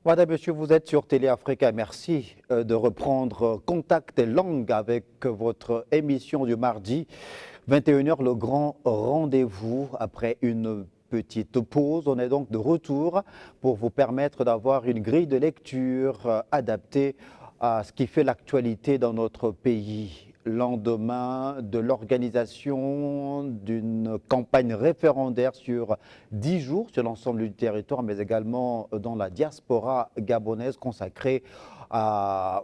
Madame, Monsieur, vous êtes sur Télé Africa. Merci de reprendre contact et langue avec votre émission du mardi 21h, le grand rendez-vous après une petite pause. On est donc de retour pour vous permettre d'avoir une grille de lecture adaptée à ce qui fait l'actualité dans notre pays. Lendemain de l'organisation d'une campagne référendaire sur 10 jours sur l'ensemble du territoire, mais également dans la diaspora gabonaise consacrée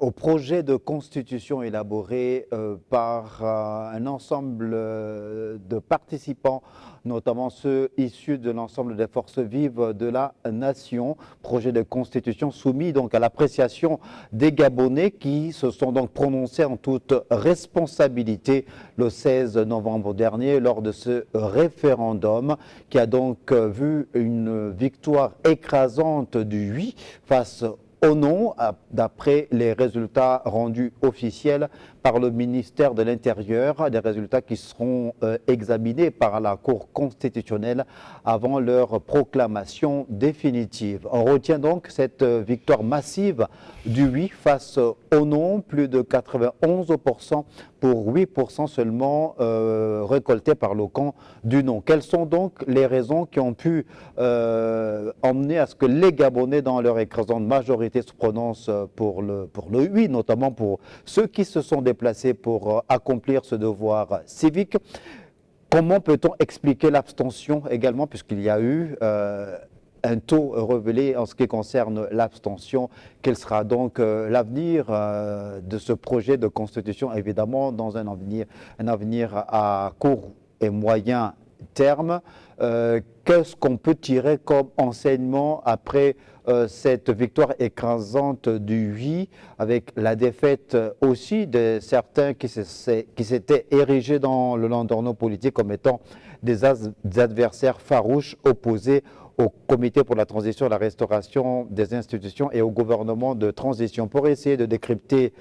au projet de constitution élaboré par un ensemble de participants, notamment ceux issus de l'ensemble des forces vives de la nation. Projet de constitution soumis donc à l'appréciation des Gabonais qui se sont donc prononcés en toute responsabilité le 16 novembre dernier lors de ce référendum qui a donc vu une victoire écrasante du oui face au non, d'après les résultats rendus officiels par le ministère de l'Intérieur, des résultats qui seront examinés par la Cour constitutionnelle avant leur proclamation définitive. On retient donc cette victoire massive du oui face au non, plus de 91% pour 8% seulement récoltés par le camp du non. Quelles sont donc les raisons qui ont pu emmener à ce que les Gabonais, dans leur écrasante majorité, se prononcent pour le oui, notamment pour ceux qui se sont déplacés pour accomplir ce devoir civique? Comment peut-on expliquer l'abstention également, puisqu'il y a eu un taux révélé en ce qui concerne l'abstention? Quel sera donc l'avenir de ce projet de constitution, évidemment, dans un avenir à court et moyen terme? Qu'est-ce qu'on peut tirer comme enseignement après cette victoire écrasante du oui, avec la défaite aussi de certains qui s'étaient érigés dans le landerneau politique comme étant des adversaires farouches opposés au Comité pour la transition et la restauration des institutions et au gouvernement de transition, pour essayer de décrypter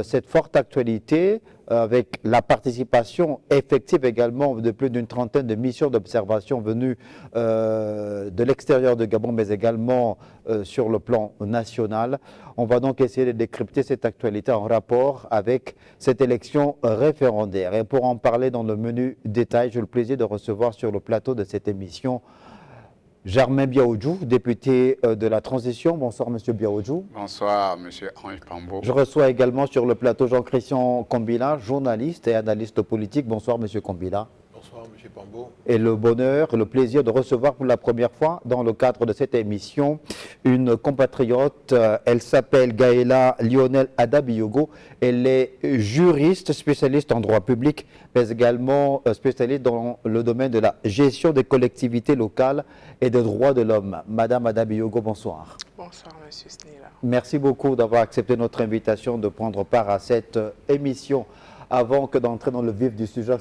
cette forte actualité avec la participation effective également de plus d'une trentaine de missions d'observation venues de l'extérieur de Gabon, mais également sur le plan national. On va donc essayer de décrypter cette actualité en rapport avec cette élection référendaire. Et pour en parler dans le menu détail, j'ai le plaisir de recevoir sur le plateau de cette émission Germain Biaoudjou, député de la transition. Bonsoir, Monsieur Biaoudjou. Bonsoir, Monsieur Henri Pambo. Je reçois également sur le plateau Jean-Christian Kombila, journaliste et analyste politique. Bonsoir, Monsieur Kombila. Bonsoir, M. Pambo. Et le bonheur, le plaisir de recevoir pour la première fois dans le cadre de cette émission une compatriote. Elle s'appelle Gaëla Lionel Adabiyogo. Elle est juriste, spécialiste en droit public, mais également spécialiste dans le domaine de la gestion des collectivités locales et des droits de l'homme. Madame Adabiyogo, bonsoir. Bonsoir, Monsieur Snela. Merci beaucoup d'avoir accepté notre invitation de prendre part à cette émission. Avant que d'entrer dans le vif du sujet,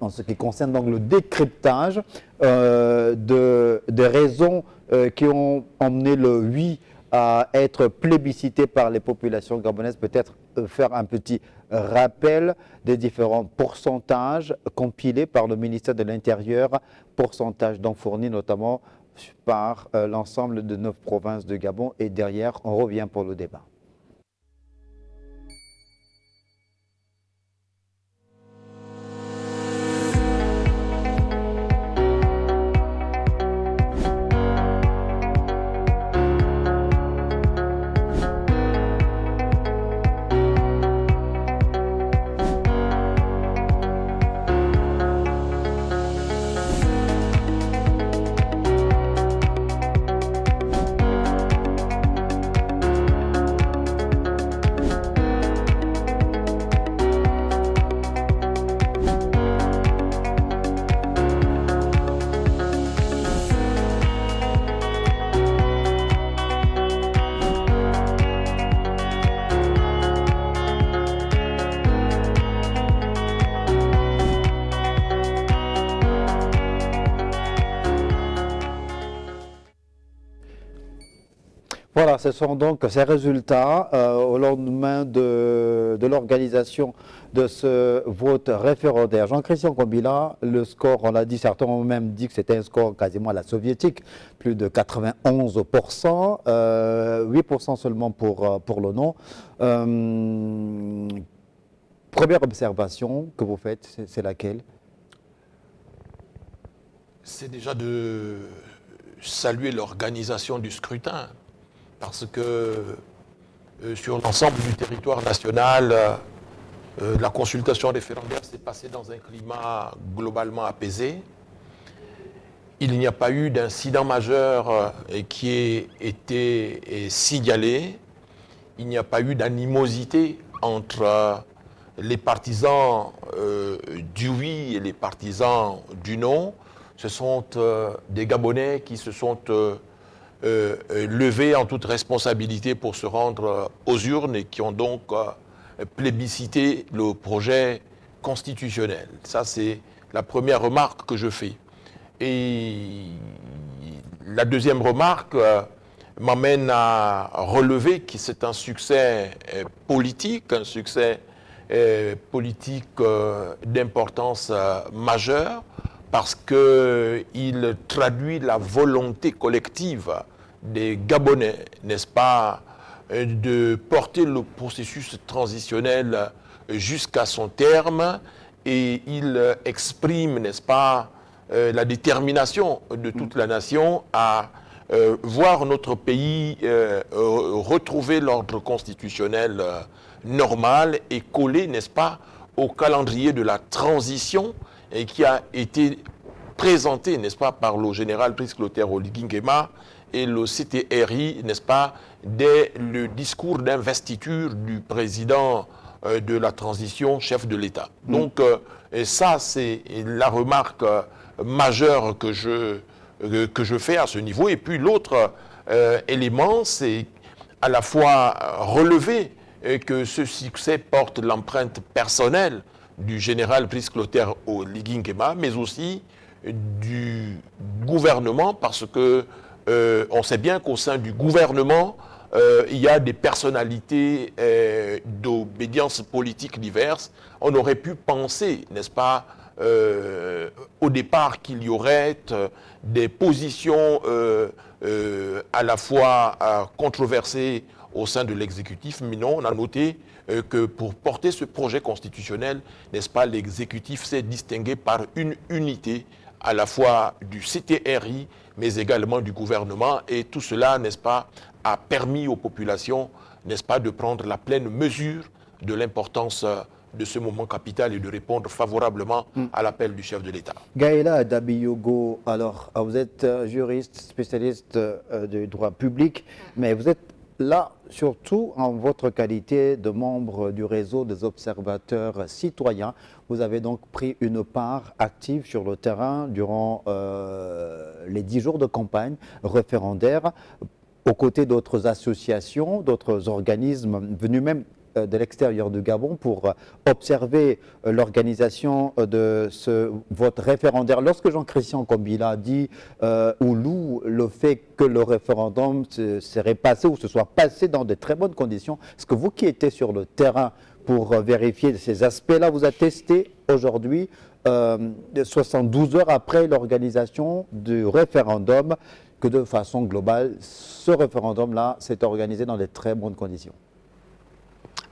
en ce qui concerne donc le décryptage des raisons qui ont emmené le oui à être plébiscité par les populations gabonaises, peut-être faire un petit rappel des différents pourcentages compilés par le ministère de l'Intérieur, pourcentages donc fournis notamment par l'ensemble de 9 provinces de Gabon. Et derrière, on revient pour le débat. Voilà, ce sont donc ces résultats au lendemain de l'organisation de ce vote référendaire. Jean-Christian Kombila, le score, on l'a dit, certains ont même dit que c'était un score quasiment à la soviétique, plus de 91%, 8% seulement pour le non. Première observation que vous faites, c'est laquelle? C'est déjà de saluer l'organisation du scrutin, parce que sur l'ensemble du territoire national, la consultation référendaire s'est passée dans un climat globalement apaisé. Il n'y a pas eu d'incident majeur qui ait été signalé. Il n'y a pas eu d'animosité entre les partisans du oui et les partisans du non. Ce sont des Gabonais qui se sont levés en toute responsabilité pour se rendre aux urnes et qui ont donc plébiscité le projet constitutionnel. Ça, c'est la première remarque que je fais. Et la deuxième remarque m'amène à relever que c'est un succès politique, un succès politique d'importance majeure, parce qu'il traduit la volonté collective des Gabonais, n'est-ce pas, de porter le processus transitionnel jusqu'à son terme, et il exprime, n'est-ce pas, la détermination de toute la nation à voir notre pays retrouver l'ordre constitutionnel normal et coller, n'est-ce pas, au calendrier de la transition et qui a été présenté, n'est-ce pas, par le général Brice Clotaire Oligui Nguema et le CTRI, n'est-ce pas, dès le discours d'investiture du président de la transition, chef de l'État. Donc, et ça, c'est la remarque majeure que je fais à ce niveau. Et puis l'autre élément, c'est à la fois relever que ce succès porte l'empreinte personnelle du général Brice Clotaire Oligui Nguema, mais aussi du gouvernement, parce que on sait bien qu'au sein du gouvernement, il y a des personnalités d'obédience politique diverses. On aurait pu penser, n'est-ce pas, au départ qu'il y aurait des positions à la fois controversées au sein de l'exécutif, mais non, on a noté que pour porter ce projet constitutionnel, n'est-ce pas, l'exécutif s'est distingué par une unité à la fois du CTRI, mais également du gouvernement, et tout cela, n'est-ce pas, a permis aux populations, n'est-ce pas, de prendre la pleine mesure de l'importance de ce moment capital et de répondre favorablement à l'appel du chef de l'État. Gaëla Dabiyogo, alors vous êtes juriste, spécialiste du droit public, mais vous êtes là surtout en votre qualité de membre du réseau des observateurs citoyens. Vous avez donc pris une part active sur le terrain durant les 10 jours de campagne référendaire, aux côtés d'autres associations, d'autres organismes venus même de l'extérieur du Gabon pour observer l'organisation de ce vote référendaire. Lorsque Jean-Christian Kombila dit ou loue le fait que le référendum serait passé ou se soit passé dans de très bonnes conditions, est-ce que vous qui étiez sur le terrain pour vérifier ces aspects-là, vous attestez aujourd'hui, 72 heures après l'organisation du référendaum, que de façon globale, ce référendum-là s'est organisé dans de très bonnes conditions?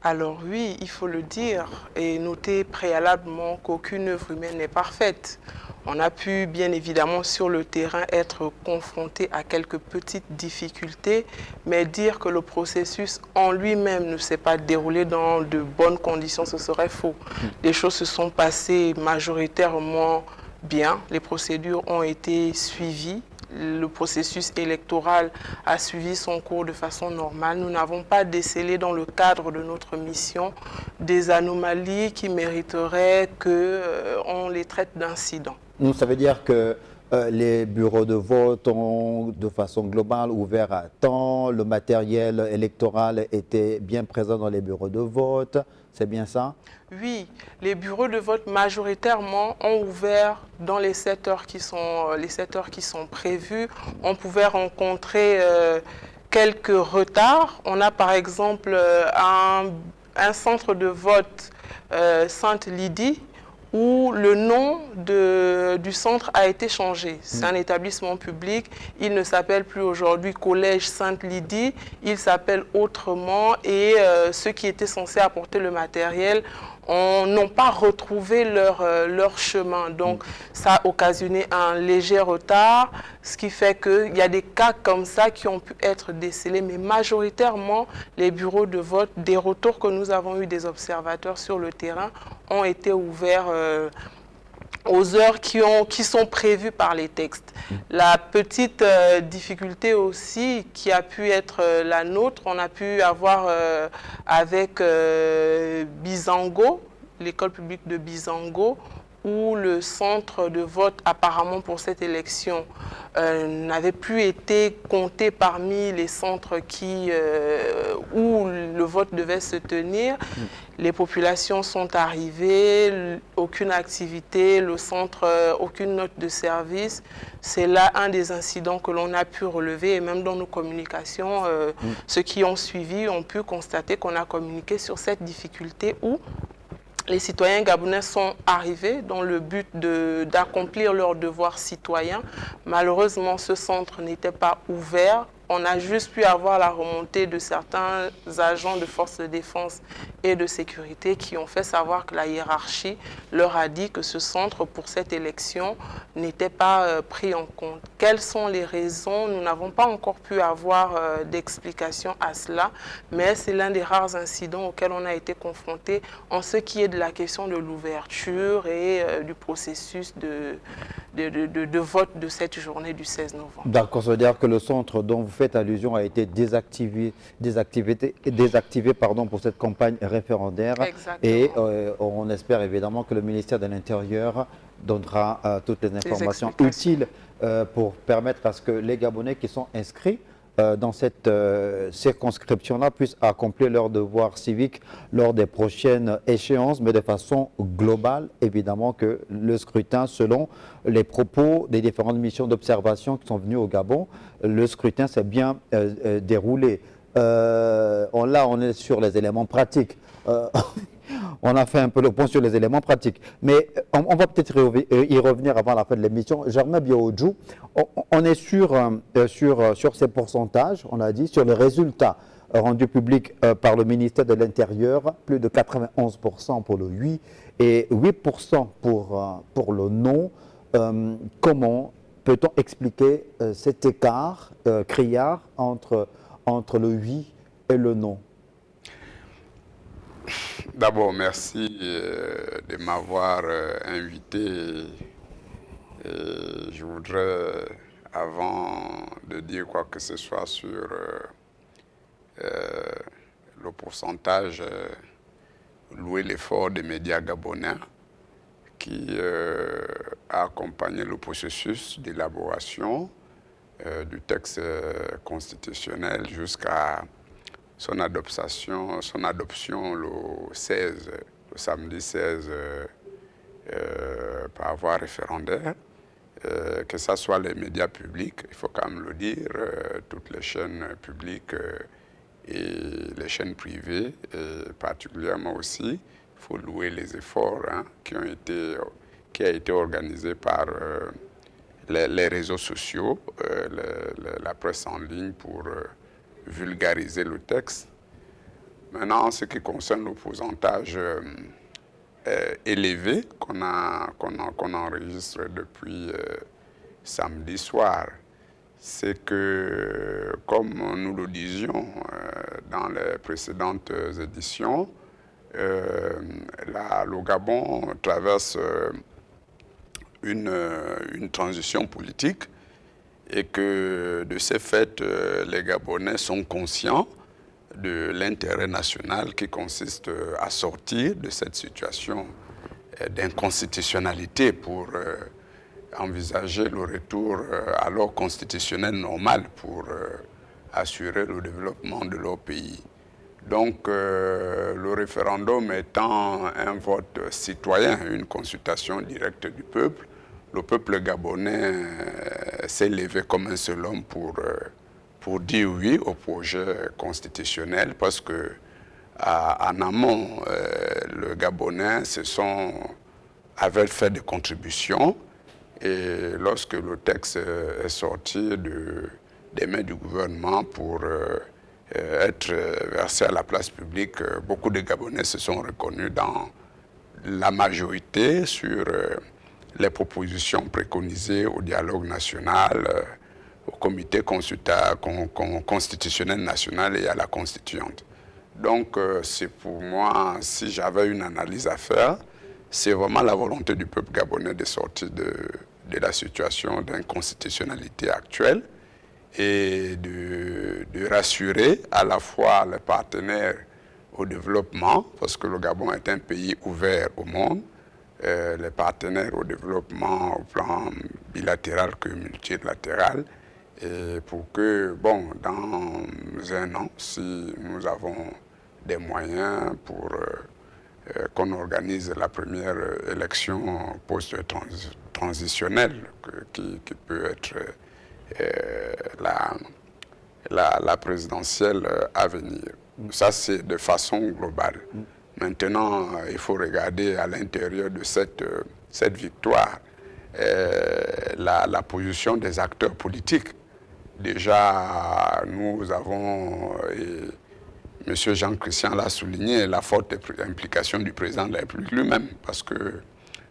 Alors oui, il faut le dire et noter préalablement qu'aucune œuvre humaine n'est parfaite. On a pu bien évidemment sur le terrain être confronté à quelques petites difficultés, mais dire que le processus en lui-même ne s'est pas déroulé dans de bonnes conditions, ce serait faux. Les choses se sont passées majoritairement bien, les procédures ont été suivies. Le processus électoral a suivi son cours de façon normale. Nous n'avons pas décelé dans le cadre de notre mission des anomalies qui mériteraient qu'on les traite d'incidents. Ça veut dire que les bureaux de vote ont de façon globale ouvert à temps, le matériel électoral était bien présent dans les bureaux de vote, c'est bien ça? Oui, les bureaux de vote majoritairement ont ouvert dans les 7 heures qui sont prévues. On pouvait rencontrer quelques retards. On a par exemple un centre de vote Sainte-Lydie où le nom du centre a été changé. C'est un établissement public. Il ne s'appelle plus aujourd'hui Collège Sainte-Lydie. Il s'appelle autrement et ceux qui étaient censés apporter le matériel n'ont pas retrouvé leur chemin. Donc, ça a occasionné un léger retard, ce qui fait qu'il y a des cas comme ça qui ont pu être décelés, mais majoritairement, les bureaux de vote, des retours que nous avons eu des observateurs sur le terrain, ont été ouverts aux heures qui sont prévues par les textes. La petite difficulté aussi qui a pu être la nôtre, on a pu avoir avec Bizango, l'école publique de Bizango, où le centre de vote apparemment pour cette élection n'avait plus été compté parmi les centres où le vote devait se tenir. Les populations sont arrivées, aucune activité, le centre, aucune note de service. C'est là un des incidents que l'on a pu relever et même dans nos communications, ceux qui ont suivi ont pu constater qu'on a communiqué sur cette difficulté où les citoyens gabonais sont arrivés dans le but d'accomplir leurs devoirs citoyens. Malheureusement, ce centre n'était pas ouvert. On a juste pu avoir la remontée de certains agents de forces de défense et de sécurité qui ont fait savoir que la hiérarchie leur a dit que ce centre pour cette élection n'était pas pris en compte. Quelles sont les raisons? Nous n'avons pas encore pu avoir d'explication à cela, mais c'est l'un des rares incidents auxquels on a été confronté en ce qui est de la question de l'ouverture et du processus de vote de cette journée du 16 novembre. D'accord, ça veut dire que le centre dont vous faites allusion a été désactivé pour cette campagne référendaire. Exactement. Et on espère évidemment que le ministère de l'Intérieur donnera toutes les informations utiles pour permettre à ce que les Gabonais qui sont inscrits dans cette circonscription-là puissent accomplir leurs devoirs civiques lors des prochaines échéances, mais de façon globale, évidemment que le scrutin, selon les propos des différentes missions d'observation qui sont venues au Gabon, le scrutin s'est bien déroulé. Là, on est sur les éléments pratiques. On a fait un peu le point sur les éléments pratiques. Mais on va peut-être y revenir avant la fin de l'émission. Germain Biodjou, on est sur ces pourcentages, on a dit, sur les résultats rendus publics par le ministère de l'Intérieur, plus de 91% pour le oui et 8% pour le non. Comment peut-on expliquer cet écart criard entre le oui et le non? D'abord, merci de m'avoir invité. Je voudrais, avant de dire quoi que ce soit sur le pourcentage, louer l'effort des médias gabonais qui a accompagné le processus d'élaboration du texte constitutionnel jusqu'à son adoption le samedi 16 par voie référendaire, que ce soit les médias publics, il faut quand même le dire, toutes les chaînes publiques et les chaînes privées, et particulièrement aussi, il faut louer les efforts qui a été organisé par les réseaux sociaux, la presse en ligne pour vulgariser le texte. Maintenant, en ce qui concerne le pourcentage élevé qu'on enregistre depuis samedi soir, c'est que, comme nous le disions dans les précédentes éditions, le Gabon traverse une transition politique et que de ce fait, les Gabonais sont conscients de l'intérêt national qui consiste à sortir de cette situation d'inconstitutionnalité pour envisager le retour à l'ordre constitutionnel normal pour assurer le développement de leur pays. Donc, le référendum étant un vote citoyen, une consultation directe du peuple, le peuple gabonais s'est levé comme un seul homme pour pour dire oui au projet constitutionnel parce que en amont, le Gabonais avait fait des contributions et lorsque le texte est sorti des mains du gouvernement pour être versé à la place publique, beaucoup de Gabonais se sont reconnus dans la majorité sur les propositions préconisées au dialogue national, au comité constitutionnel national et à la constituante. Donc, c'est pour moi, si j'avais une analyse à faire, c'est vraiment la volonté du peuple gabonais de sortir de la situation d'inconstitutionnalité actuelle et de rassurer à la fois les partenaires au développement, parce que le Gabon est un pays ouvert au monde, les partenaires au développement au plan bilatéral que multilatéral, et pour que, bon, dans un an, si nous avons des moyens pour qu'on organise la première élection post-transitionnelle qui peut être la présidentielle à venir. Ça, c'est de façon globale. Maintenant, il faut regarder à l'intérieur de cette victoire la position des acteurs politiques. Déjà, nous avons, et M. Jean-Christian l'a souligné, la forte implication du président de la République lui-même, parce que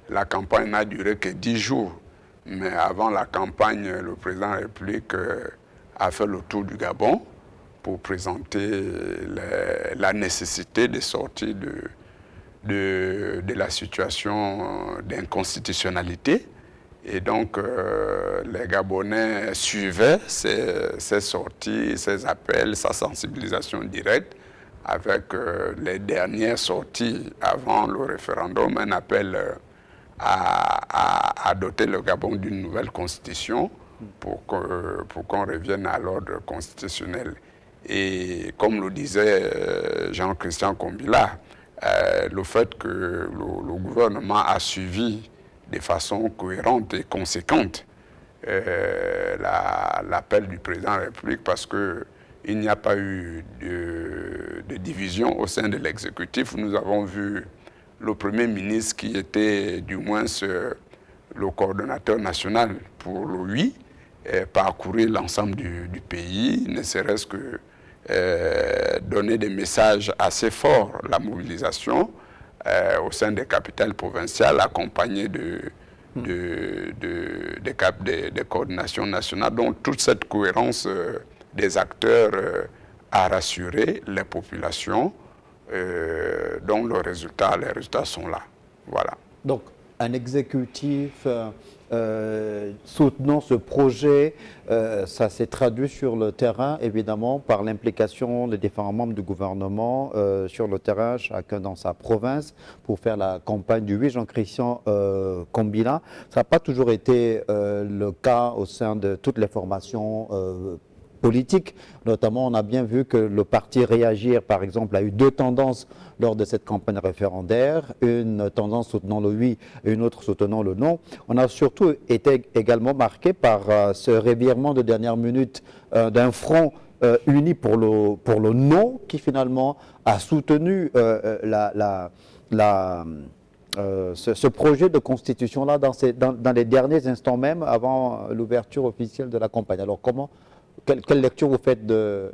la campagne n'a duré que 10 jours. Mais avant la campagne, le président de la République a fait le tour du Gabon pour présenter la nécessité de sortir de la situation d'inconstitutionnalité. Et donc, les Gabonais suivaient ces sorties, ces appels, sa sensibilisation directe, avec les dernières sorties avant le référendum, un appel à doter le Gabon d'une nouvelle constitution pour qu'on revienne à l'ordre constitutionnel. Et comme le disait Jean-Christian Kombila, le fait que le gouvernement a suivi de façon cohérente et conséquente l'appel du président de la République, parce qu'il n'y a pas eu de division au sein de l'exécutif. Nous avons vu le Premier ministre, qui était du moins le coordonnateur national pour le oui, parcourir l'ensemble du pays, ne serait-ce que donner des messages assez forts, la mobilisation au sein des capitales provinciales, accompagnées des coordinations nationales. Donc toute cette cohérence des acteurs a rassuré les populations, dont les résultats sont là. Voilà. Donc un exécutif soutenant ce projet, ça s'est traduit sur le terrain, évidemment, par l'implication des différents membres du gouvernement sur le terrain, chacun dans sa province, pour faire la campagne du 8 Jean-Christian Kombila. Ça n'a pas toujours été le cas au sein de toutes les formations politique. Notamment, on a bien vu que le parti Réagir, par exemple, a eu deux tendances lors de cette campagne référendaire, une tendance soutenant le oui et une autre soutenant le non. On a surtout été également marqué par ce revirement de dernière minute d'un front uni pour le non, qui finalement a soutenu ce projet de constitution-là dans les derniers instants même, avant l'ouverture officielle de la campagne. Alors quelle lecture vous faites de...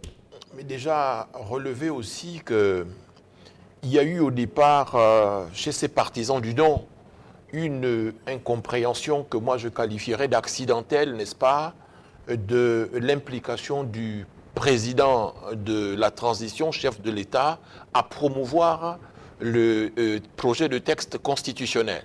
Mais déjà, relever aussi qu'il y a eu au départ, chez ces partisans du non, une incompréhension que moi je qualifierais d'accidentelle, n'est-ce pas, de l'implication du président de la transition, chef de l'État, à promouvoir le projet de texte constitutionnel.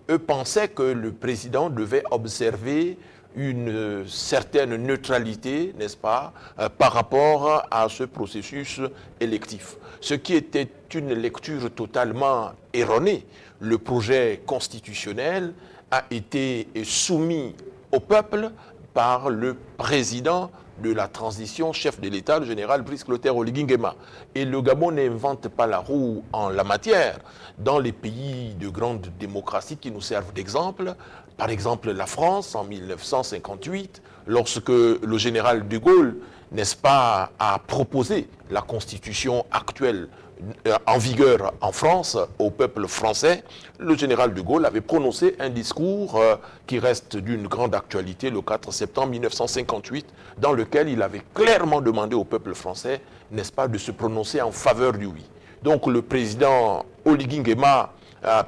Eux pensaient que le président devait observer une certaine neutralité, n'est-ce pas, par rapport à ce processus électif. Ce qui était une lecture totalement erronée. Le projet constitutionnel a été soumis au peuple par le président de la transition, chef de l'État, le général Brice Clotaire Oligui Nguema. Et le Gabon n'invente pas la roue en la matière. Dans les pays de grande démocratie qui nous servent d'exemple, par exemple la France en 1958, lorsque le général de Gaulle, n'est-ce pas, a proposé la constitution actuelle en vigueur en France, au peuple français, le général de Gaulle avait prononcé un discours qui reste d'une grande actualité le 4 septembre 1958, dans lequel il avait clairement demandé au peuple français, n'est-ce pas, de se prononcer en faveur du oui. Donc le président Oligui Nguema a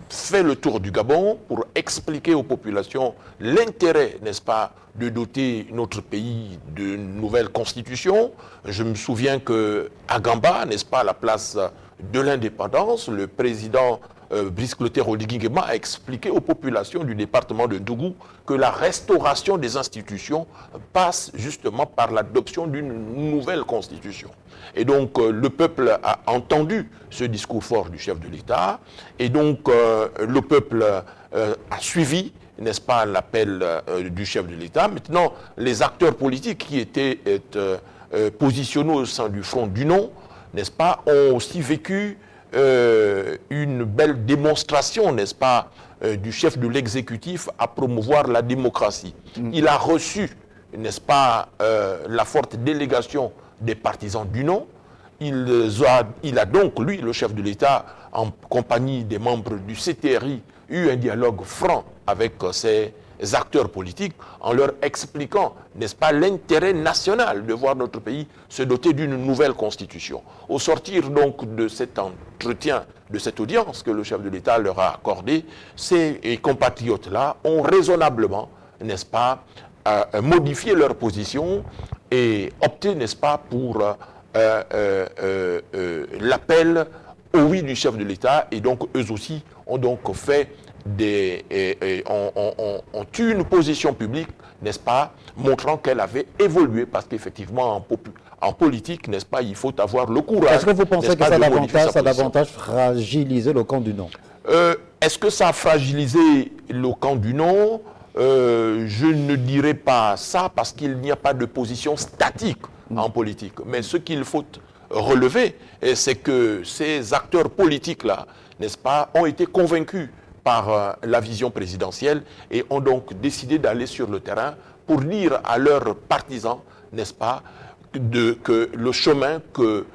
fait le tour du Gabon pour expliquer aux populations l'intérêt, n'est-ce pas, de doter notre pays d'une nouvelle constitution. Je me souviens qu'à Gamba, n'est-ce pas, à la place de l'indépendance, le président Brice Clotaire Oligui Nguema a expliqué aux populations du département de Ndougou que la restauration des institutions passe justement par l'adoption d'une nouvelle constitution. Et donc le peuple a entendu ce discours fort du chef de l'État, et donc le peuple a suivi, n'est-ce pas, l'appel du chef de l'État. Maintenant, les acteurs politiques qui étaient positionnés au sein du Front du Non, n'est-ce pas, ont aussi vécu une belle démonstration, n'est-ce pas, du chef de l'exécutif à promouvoir la démocratie. Il a reçu, n'est-ce pas, la forte délégation des partisans du non. Il a donc, lui, le chef de l'État, en compagnie des membres du CTRI, eu un dialogue franc avec ces acteurs politiques en leur expliquant, n'est-ce pas, l'intérêt national de voir notre pays se doter d'une nouvelle constitution. Au sortir donc de cet entretien, de cette audience que le chef de l'État leur a accordée, ces compatriotes-là ont raisonnablement, n'est-ce pas, modifié leur position et opté, n'est-ce pas, pour l'appel au oui du chef de l'État, et donc eux aussi ont donc fait ont eu une position publique, n'est-ce pas, montrant qu'elle avait évolué, parce qu'effectivement en politique, n'est-ce pas, il faut avoir le courage. Est-ce que vous pensez que ça a davantage fragilisé le camp du non? Est-ce que ça a fragilisé le camp du non? Je ne dirais pas ça, parce qu'il n'y a pas de position statique en politique. Mais ce qu'il faut relever, c'est que ces acteurs politiques-là, n'est-ce pas, ont été convaincus par la vision présidentielle et ont donc décidé d'aller sur le terrain pour dire à leurs partisans, n'est-ce pas, que le chemin que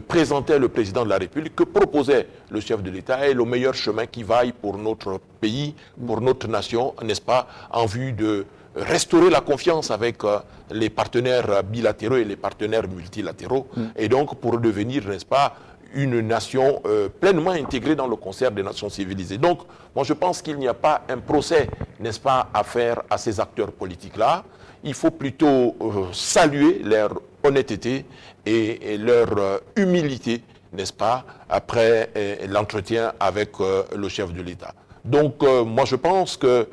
présentait le président de la République, que proposait le chef de l'État est le meilleur chemin qui vaille pour notre pays, pour notre nation, n'est-ce pas, en vue de restaurer la confiance avec les partenaires bilatéraux et les partenaires multilatéraux, et donc pour devenir, n'est-ce pas, une nation pleinement intégrée dans le concert des nations civilisées. Donc, moi je pense qu'il n'y a pas un procès, n'est-ce pas, à faire à ces acteurs politiques-là. Il faut plutôt saluer leur honnêteté et leur humilité, n'est-ce pas, après l'entretien avec le chef de l'État. Donc, moi je pense que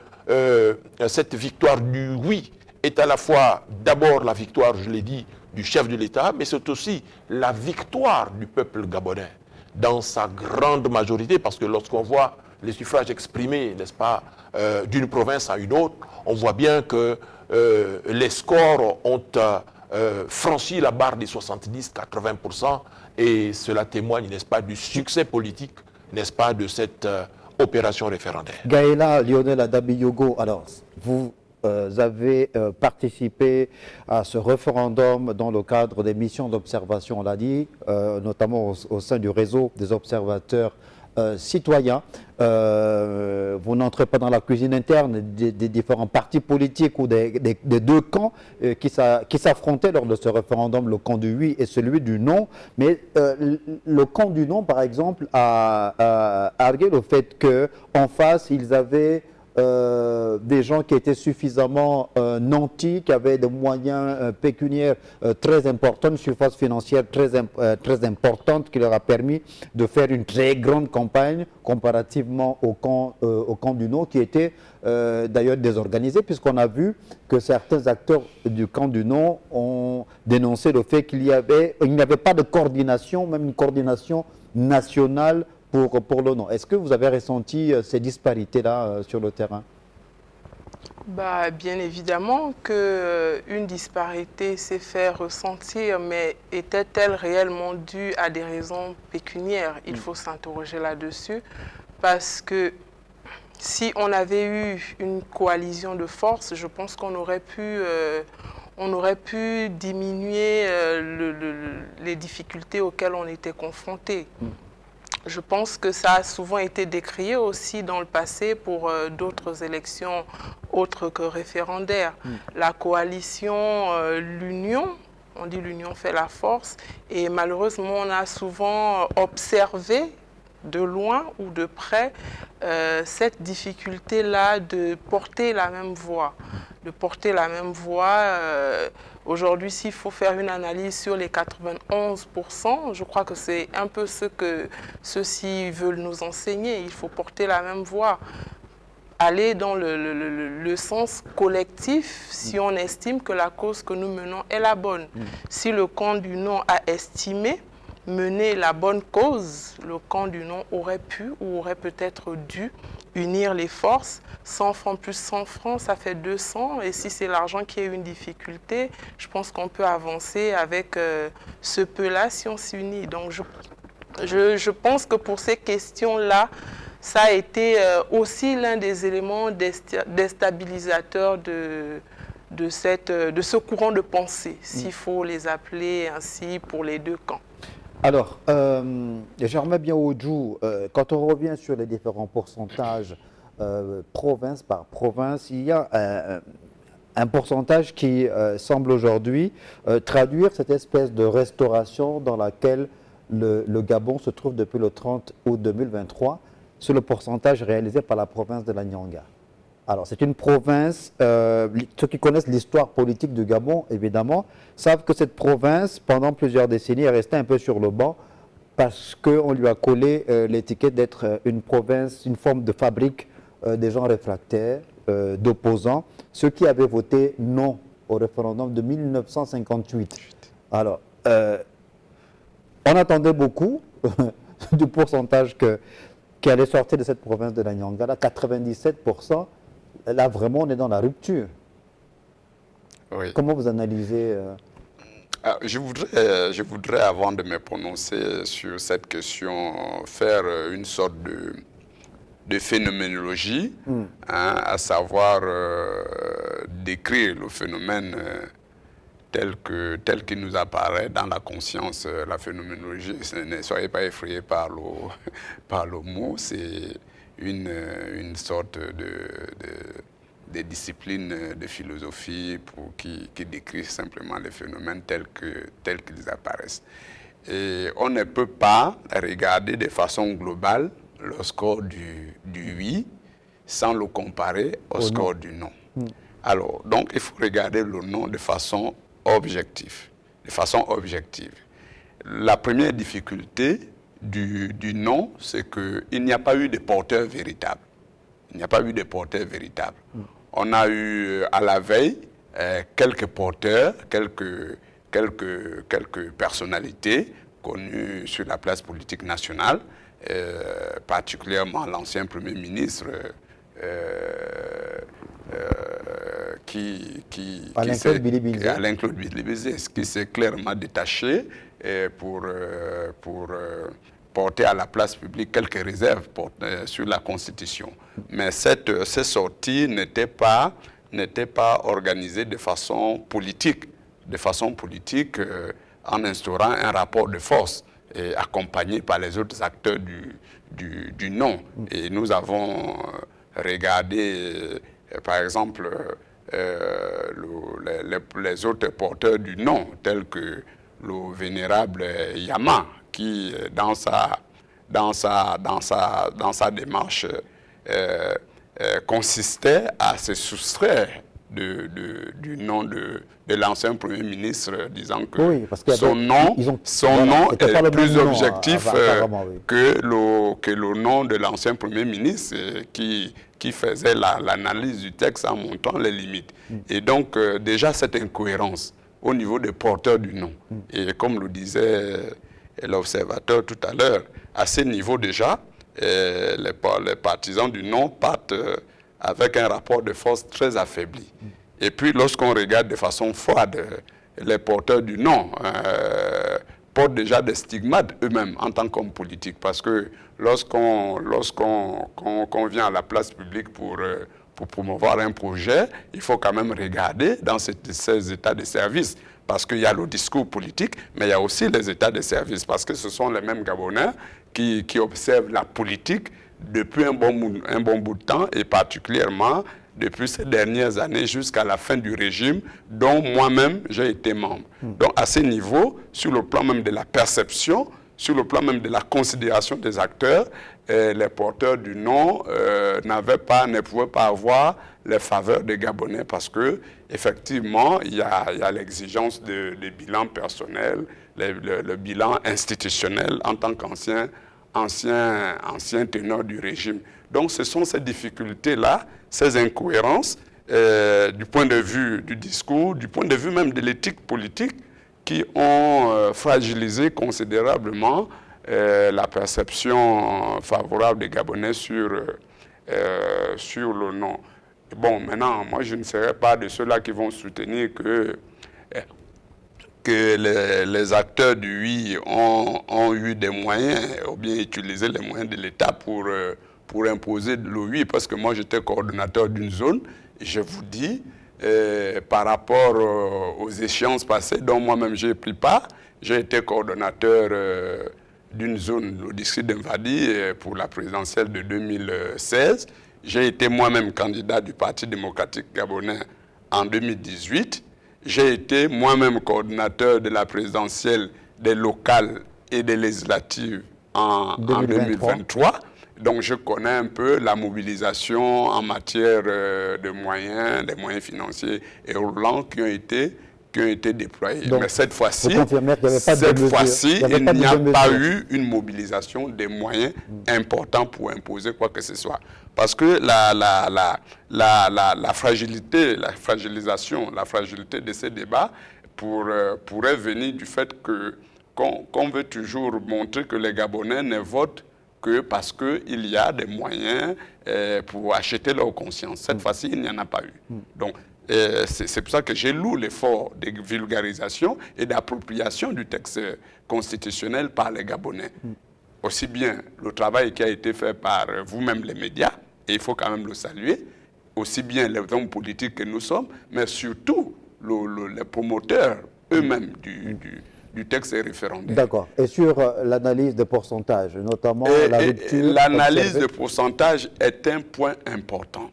cette victoire du oui est à la fois d'abord la victoire, je l'ai dit, du chef de l'État, mais c'est aussi la victoire du peuple gabonais dans sa grande majorité, parce que lorsqu'on voit les suffrages exprimés, n'est-ce pas, d'une province à une autre, on voit bien que les scores ont franchi la barre des 70-80%, et cela témoigne, n'est-ce pas, du succès politique, n'est-ce pas, de cette opération référendaire. Gaëla Lionel Adabiyogo, alors vous avez participé à ce référendum dans le cadre des missions d'observation, on l'a dit, notamment au sein du réseau des observateurs citoyens. Vous n'entrez pas dans la cuisine interne des différents partis politiques ou des deux camps qui s'affrontaient lors de ce référendum, le camp du oui et celui du non. Mais le camp du non, par exemple, a argué le fait qu'en face, ils avaient des gens qui étaient suffisamment nantis, qui avaient des moyens pécuniaires très importants, une surface financière très importante qui leur a permis de faire une très grande campagne comparativement au camp du non qui était d'ailleurs désorganisé, puisqu'on a vu que certains acteurs du camp du non ont dénoncé le fait qu'il n'y avait pas de coordination, même une coordination nationale pour le non. Est-ce que vous avez ressenti ces disparités-là sur le terrain? Bien évidemment qu'une disparité s'est fait ressentir, mais était-elle réellement due à des raisons pécuniaires? Il faut s'interroger là-dessus, parce que Si on avait eu une coalition de forces, je pense qu'on aurait pu diminuer les difficultés auxquelles on était confrontés. Je pense que ça a souvent été décrié aussi dans le passé pour d'autres élections autres que référendaires. La coalition, l'union, on dit l'union fait la force, et malheureusement on a souvent observé de loin ou de près cette difficulté-là de porter la même voix. Aujourd'hui, s'il faut faire une analyse sur les 91%, je crois que c'est un peu ce que ceux-ci veulent nous enseigner. Il faut porter la même voix, aller dans le sens collectif si on estime que la cause que nous menons est la bonne. Si le camp du non a estimé mener la bonne cause, le camp du non aurait pu ou aurait peut-être dû unir les forces. 100 francs plus 100 francs, ça fait 200. Et si c'est l'argent qui est une difficulté, je pense qu'on peut avancer avec ce peu-là si on s'unit. Donc je pense que pour ces questions-là, ça a été aussi l'un des éléments déstabilisateurs de ce courant de pensée, s'il faut les appeler ainsi pour les deux camps. Alors, j'aimerais bien, Odjou, quand on revient sur les différents pourcentages province par province, il y a un pourcentage qui semble aujourd'hui traduire cette espèce de restauration dans laquelle le Gabon se trouve depuis le 30 août 2023, sur le pourcentage réalisé par la province de la Nyanga. Alors, c'est une province, ceux qui connaissent l'histoire politique du Gabon, évidemment, savent que cette province, pendant plusieurs décennies, est restée un peu sur le banc parce qu'on lui a collé l'étiquette d'être une province, une forme de fabrique des gens réfractaires, d'opposants, ceux qui avaient voté non au référendum de 1958. Alors, on attendait beaucoup du pourcentage qui allait sortir de cette province de la Nyanga, là, 97%. Là, vraiment, on est dans la rupture. Oui. Comment vous analysez je voudrais, avant de me prononcer sur cette question, faire une sorte de phénoménologie, à savoir décrire le phénomène tel qu'il nous apparaît dans la conscience. La phénoménologie, ne soyez pas effrayés par le mot, c'est une sorte de disciplines de philosophie qui décrit simplement les phénomènes tels qu'ils apparaissent. Et on ne peut pas regarder de façon globale le score du oui sans le comparer au score du non. Alors, donc, il faut regarder le non de façon objective. La première difficulté du non, c'est qu'il n'y a pas eu de porteur véritable. On a eu à la veille quelques porteurs, quelques personnalités connues sur la place politique nationale, particulièrement l'ancien Premier ministre Alain-Claude Billy-Bizet, qui s'est clairement détaché pour porter à la place publique quelques réserves sur la Constitution. Mais ces sorties n'étaient pas organisées de façon politique, en instaurant un rapport de force et accompagné par les autres acteurs du non. Et nous avons regardé, par exemple, les autres porteurs du non, tels que le vénérable Yama, qui, dans sa démarche, consistait à se soustraire du nom de l'ancien Premier ministre, disant que oui, son nom est plus objectif que le nom de l'ancien Premier ministre qui faisait l'analyse du texte en montrant les limites. Et donc, déjà, cette incohérence au niveau des porteurs du nom. Et comme le disait l'observateur tout à l'heure, à ce niveau déjà, les partisans du non partent avec un rapport de force très affaibli. Et puis lorsqu'on regarde de façon froide les porteurs du non, portent déjà des stigmates eux-mêmes en tant qu'hommes politiques. Parce que lorsqu'on vient à la place publique pour promouvoir un projet, il faut quand même regarder dans ces états de service. Parce qu'il y a le discours politique, mais il y a aussi les états de service. Parce que ce sont les mêmes Gabonais qui observent la politique depuis un bon bout de temps, et particulièrement depuis ces dernières années jusqu'à la fin du régime, dont moi-même j'ai été membre. Donc à ce niveau, sur le plan même de la perception, sur le plan même de la considération des acteurs, les porteurs du nom ne pouvaient pas avoir les faveurs des Gabonais parce que effectivement il y a l'exigence de bilan personnel, le bilan institutionnel en tant qu'ancien teneur du régime. Donc ce sont ces difficultés-là, ces incohérences du point de vue du discours, du point de vue même de l'éthique politique qui ont fragilisé considérablement la perception favorable des Gabonais sur le nom. Bon, maintenant, moi je ne serai pas de ceux-là qui vont soutenir que les acteurs du oui ont eu des moyens, ou bien utilisé les moyens de l'État pour imposer le oui, parce que moi j'étais coordonnateur d'une zone, et je vous dis, par rapport aux échéances passées dont moi-même j'ai pris part, j'ai été coordonnateur d'une zone, le district d'Mvadi, pour la présidentielle de 2016. J'ai été moi-même candidat du Parti démocratique gabonais en 2018. J'ai été moi-même coordonnateur de la présidentielle des locales et des législatives en 2023. Donc je connais un peu la mobilisation en matière de moyens, des moyens financiers et roulants qui ont été déployés. Donc, mais cette fois-ci, il n'y a pas eu une mobilisation des moyens importants pour imposer quoi que ce soit. Parce que la fragilité de ces débats pourrait venir du fait qu'on veut toujours montrer que les Gabonais ne votent que parce qu'il y a des moyens pour acheter leur conscience. Cette fois-ci, il n'y en a pas eu. Donc, c'est pour ça que j'ai loué l'effort de vulgarisation et d'appropriation du texte constitutionnel par les Gabonais. Aussi bien le travail qui a été fait par vous-même les médias, et il faut quand même le saluer, aussi bien les hommes politiques que nous sommes, mais surtout les promoteurs eux-mêmes du texte référendaire. D'accord. Et sur l'analyse des pourcentages, notamment la rupture... L'analyse de pourcentage est un point important.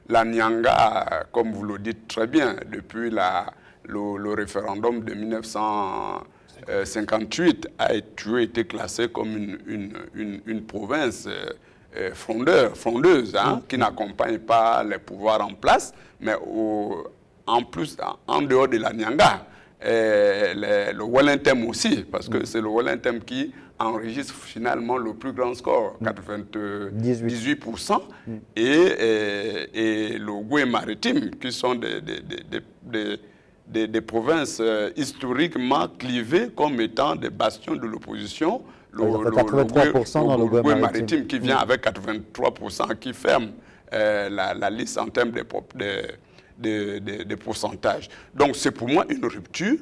La Nyanga, comme vous le dites très bien, depuis le référendum de 1958, a été classé comme une province frondeuse, qui n'accompagne pas les pouvoirs en place, mais en plus, en dehors de la Nyanga, le Wellington aussi, parce que c'est le Wellington qui enregistre finalement le plus grand score, 98%, et le Goué maritime, qui sont des provinces historiquement clivées comme étant des bastions de l'opposition. Le Goué maritime qui vient avec 83%, qui ferme la liste en termes de pourcentage. Donc c'est pour moi une rupture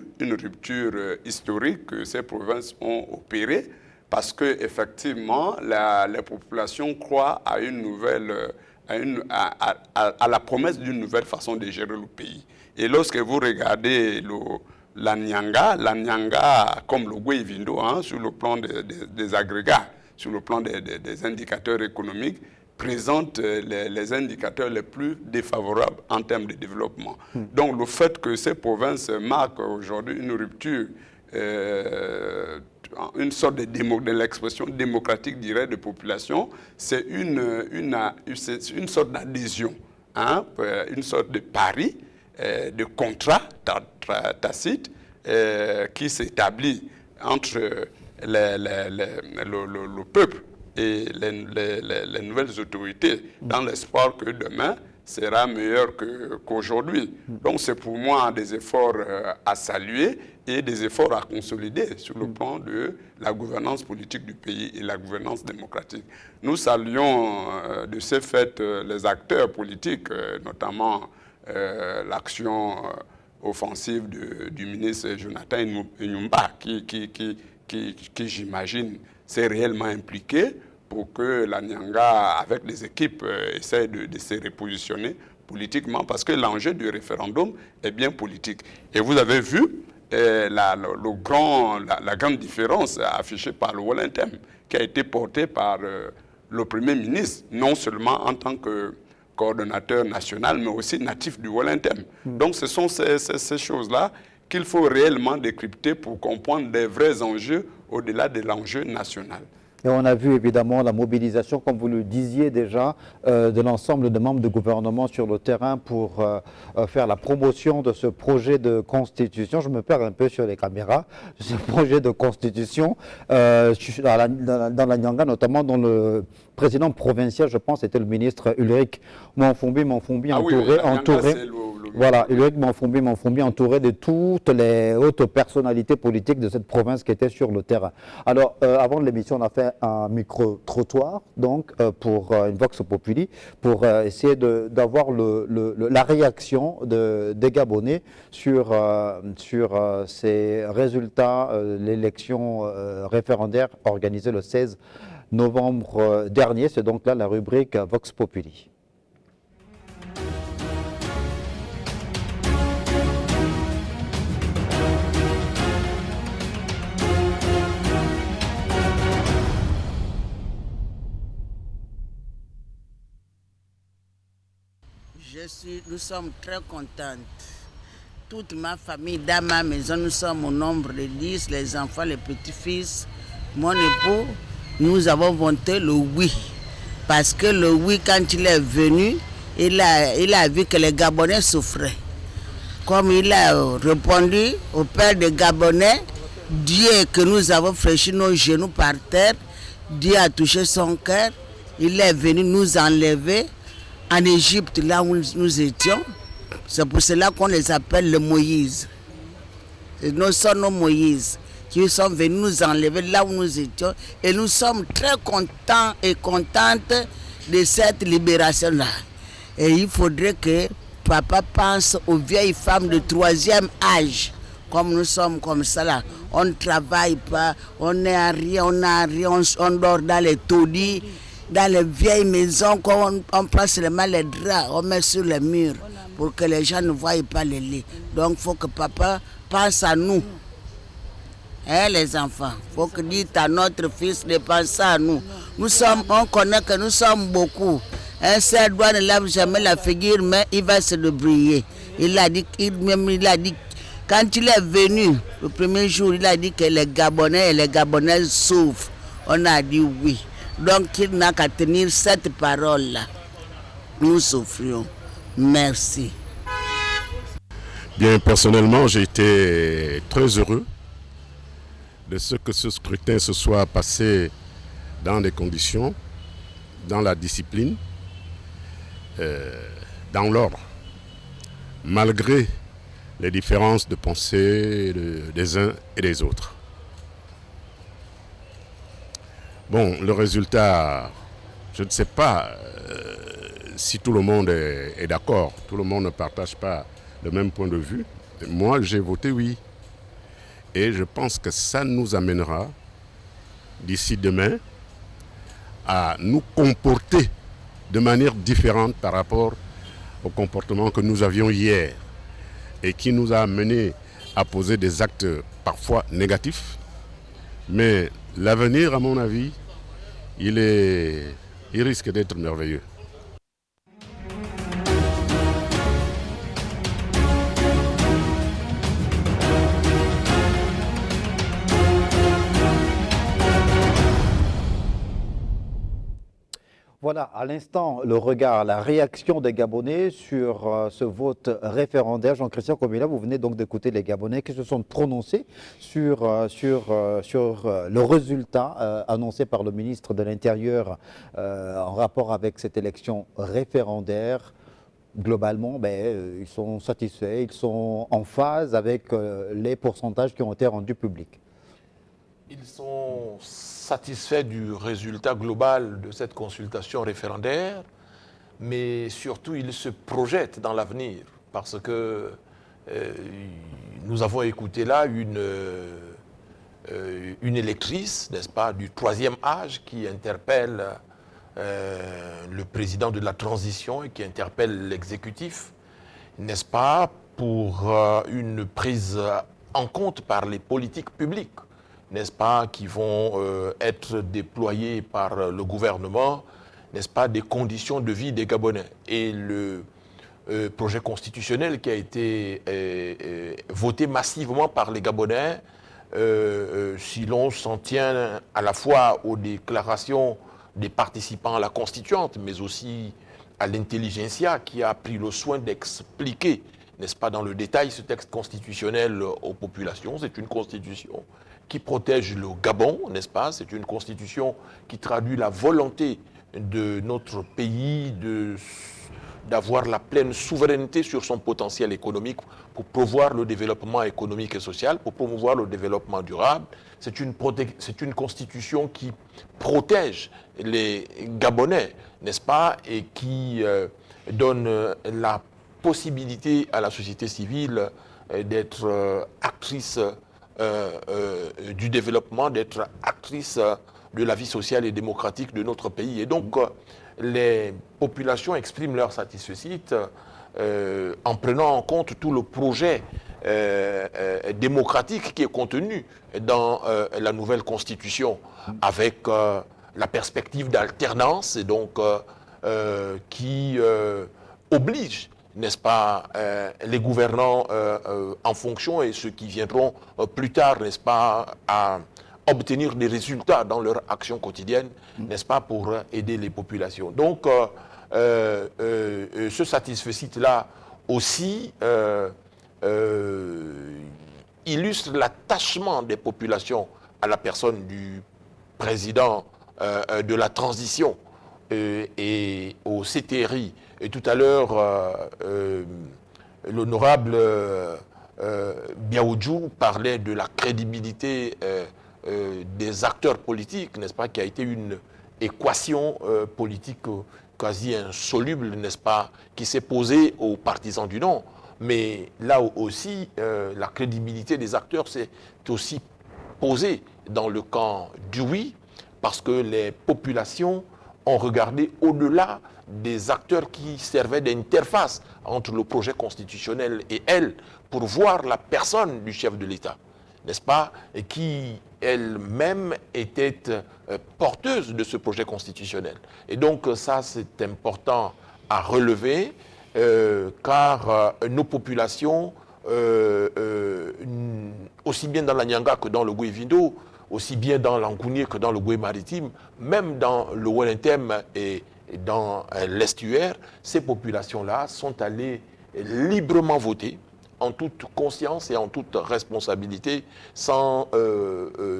historique que ces provinces ont opérée, parce que effectivement les populations croient à une nouvelle, à la promesse d'une nouvelle façon de gérer le pays. Et lorsque vous regardez la Nyanga, comme le Goué-Vindo, sur le plan des agrégats, sur le plan des indicateurs économiques, présente les indicateurs les plus défavorables en termes de développement. Donc le fait que ces provinces marquent aujourd'hui une rupture, une sorte de l'expression démocratique, dirais, de population, c'est une sorte d'adhésion, une sorte de pari, de contrat tacite qui s'établit entre le peuple et les nouvelles autorités, dans l'espoir que demain sera meilleur qu'aujourd'hui. Donc c'est pour moi des efforts à saluer et des efforts à consolider sur le plan de la gouvernance politique du pays et la gouvernance démocratique. Nous saluons de ce fait les acteurs politiques, notamment l'action offensive du ministre Jonathan Inyumba, qui j'imagine, s'est réellement impliqué pour que la Nyanga, avec les équipes, essaie de se repositionner politiquement, parce que l'enjeu du référendum est bien politique. Et vous avez vu la grande différence affichée par le Wellington, qui a été porté par le Premier ministre, non seulement en tant que coordonnateur national, mais aussi natif du Wellington. Donc ce sont ces choses-là qu'il faut réellement décrypter pour comprendre les vrais enjeux au-delà de l'enjeu national. Et on a vu évidemment la mobilisation, comme vous le disiez déjà, de l'ensemble des membres du gouvernement sur le terrain pour faire la promotion de ce projet de constitution. Je me perds un peu sur les caméras. Ce projet de constitution dans la Nyanga, notamment dont le président provincial, je pense, était le ministre Ulrich Manfumbi, entouré. Voilà, Ulrich Manfumbi entouré de toutes les hautes personnalités politiques de cette province qui étaient sur le terrain. Alors, avant l'émission, on a fait un micro-trottoir, donc, pour une Vox Populi, pour essayer d'avoir la réaction des Gabonais sur ces résultats, l'élection référendaire organisée le 16 novembre dernier. C'est donc là la rubrique Vox Populi. Nous sommes très contentes. Toute ma famille, dans ma maison, nous sommes au nombre de 10, les enfants, les petits-fils, mon époux. Nous avons voté le oui. Parce que le oui, quand il est venu, il a vu que les Gabonais souffraient. Comme il a répondu au père des Gabonais, Dieu que nous avons fléchi nos genoux par terre, Dieu a touché son cœur, il est venu nous enlever en Égypte, là où nous étions. C'est pour cela qu'on les appelle le Moïse. Nous sommes nos Moïse qui sont venus nous enlever là où nous étions. Et nous sommes très contents et contentes de cette libération-là. Et il faudrait que papa pense aux vieilles femmes de 3e âge. Comme nous sommes comme ça là. On ne travaille pas, on n'est à rien, on dort dans les taudis. Dans les vieilles maisons, on prend seulement les draps, on met sur les murs pour que les gens ne voient pas les lits. Donc il faut que papa pense à nous. Hein, les enfants, il faut que dites à notre fils de penser à nous. On connaît que nous sommes beaucoup. Un seul doigt ne lave jamais la figure, mais il va se débrouiller. Il a dit, quand il est venu, le premier jour, il a dit que les Gabonais et les Gabonaises souffrent. On a dit oui. Donc il n'a qu'à tenir cette parole-là. Nous souffrions. Merci. Bien, personnellement, j'ai été très heureux de ce que ce scrutin se soit passé dans des conditions, dans la discipline, dans l'ordre, malgré les différences de pensée des uns et des autres. Bon, le résultat, je ne sais pas si tout le monde est d'accord. Tout le monde ne partage pas le même point de vue. Moi, j'ai voté oui. Et je pense que ça nous amènera, d'ici demain, à nous comporter de manière différente par rapport au comportement que nous avions hier et qui nous a amenés à poser des actes parfois négatifs. Mais l'avenir, à mon avis, il risque d'être merveilleux. Voilà, à l'instant, le regard, la réaction des Gabonais sur ce vote référendaire. Jean-Christian Komila, vous venez donc d'écouter les Gabonais qui se sont prononcés sur le résultat annoncé par le ministre de l'Intérieur en rapport avec cette élection référendaire. Globalement, ils sont satisfaits, ils sont en phase avec les pourcentages qui ont été rendus publics. Ils sont satisfaits du résultat global de cette consultation référendaire, mais surtout ils se projettent dans l'avenir parce que nous avons écouté là une électrice, n'est-ce pas, du 3e âge qui interpelle le président de la transition et qui interpelle l'exécutif, n'est-ce pas, pour une prise en compte par les politiques publiques, n'est-ce pas, qui vont être déployées par le gouvernement, n'est-ce pas, des conditions de vie des Gabonais. Et le projet constitutionnel qui a été voté massivement par les Gabonais, si l'on s'en tient à la fois aux déclarations des participants à la constituante, mais aussi à l'intelligentsia qui a pris le soin d'expliquer, n'est-ce pas, dans le détail ce texte constitutionnel aux populations. C'est une constitution qui protège le Gabon, n'est-ce pas? C'est une constitution qui traduit la volonté de notre pays d'avoir la pleine souveraineté sur son potentiel économique pour promouvoir le développement économique et social, pour promouvoir le développement durable. C'est une constitution qui protège les Gabonais, n'est-ce pas, et qui donne la possibilité à la société civile d'être actrice du développement, d'être actrice de la vie sociale et démocratique de notre pays. Et donc, les populations expriment leur satisfecit en prenant en compte tout le projet démocratique qui est contenu dans la nouvelle constitution, avec la perspective d'alternance, et donc qui oblige, n'est-ce pas, les gouvernants en fonction et ceux qui viendront plus tard, n'est-ce pas, à obtenir des résultats dans leur action quotidienne, n'est-ce pas, pour aider les populations. Donc, ce satisfecit-là aussi illustre l'attachement des populations à la personne du président de la transition et au CTRI. Et tout à l'heure, l'honorable Biaoudjou parlait de la crédibilité des acteurs politiques, n'est-ce pas, qui a été une équation politique quasi insoluble, n'est-ce pas, qui s'est posée aux partisans du non. Mais là aussi, la crédibilité des acteurs s'est aussi posée dans le camp du oui, parce que les populations ont regardé au-delà des acteurs qui servaient d'interface entre le projet constitutionnel et elles, pour voir la personne du chef de l'État, n'est-ce pas, et qui elle-même était porteuse de ce projet constitutionnel. Et donc ça, c'est important à relever, car nos populations, aussi bien dans la Nyanga que dans le Goué-Vindo, aussi bien dans l'Angounié que dans le Goué maritime, même dans le Wellington et dans l'estuaire, ces populations-là sont allées librement voter, en toute conscience et en toute responsabilité, sans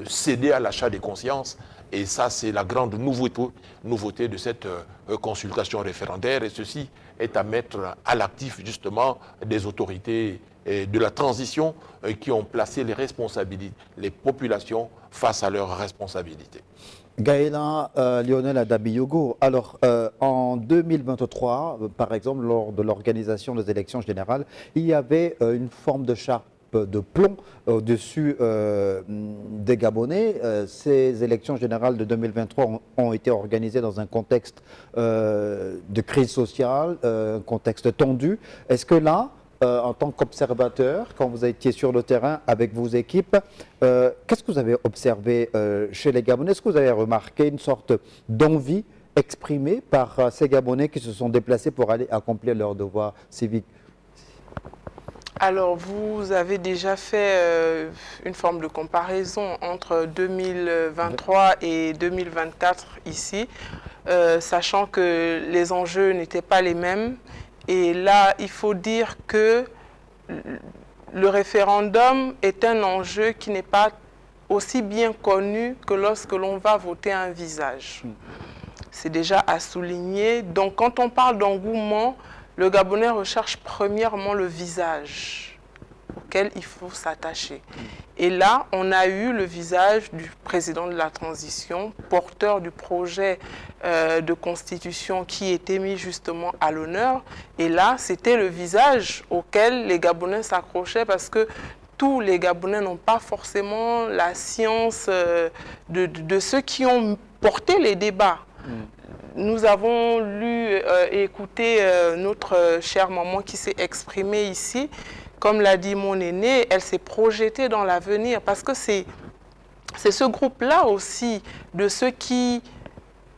céder à l'achat des consciences. Et ça, c'est la grande nouveauté de cette consultation référendaire. Et ceci est à mettre à l'actif, justement, des autorités de la transition qui ont placé les responsabilités, les populations face à leurs responsabilités. Gaëla Lionel Adabiyogo, alors en 2023, par exemple, lors de l'organisation des élections générales, il y avait une forme de charpe de plomb au-dessus des Gabonais. Ces élections générales de 2023 ont été organisées dans un contexte de crise sociale, un contexte tendu. Est-ce que là, en tant qu'observateur, quand vous étiez sur le terrain avec vos équipes, qu'est-ce que vous avez observé chez les Gabonais? Est-ce que vous avez remarqué une sorte d'envie exprimée par ces Gabonais qui se sont déplacés pour aller accomplir leurs devoirs civiques? Alors, vous avez déjà fait une forme de comparaison entre 2023 et 2024 ici, sachant que les enjeux n'étaient pas les mêmes. Et là, il faut dire que le référendum est un enjeu qui n'est pas aussi bien connu que lorsque l'on va voter un visage. C'est déjà à souligner. Donc, quand on parle d'engouement, le Gabonais recherche premièrement le visage. auxquels il faut s'attacher. Et là, on a eu le visage du président de la transition, porteur du projet de constitution qui était mis justement à l'honneur. Et là, c'était le visage auquel les Gabonais s'accrochaient parce que tous les Gabonais n'ont pas forcément la science de ceux qui ont porté les débats. Nous avons lu et écouté notre chère maman qui s'est exprimée ici. Comme l'a dit mon aînée, elle s'est projetée dans l'avenir parce que c'est ce groupe-là aussi de ceux qui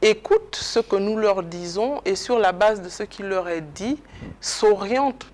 écoutent ce que nous leur disons et sur la base de ce qui leur est dit, s'orientent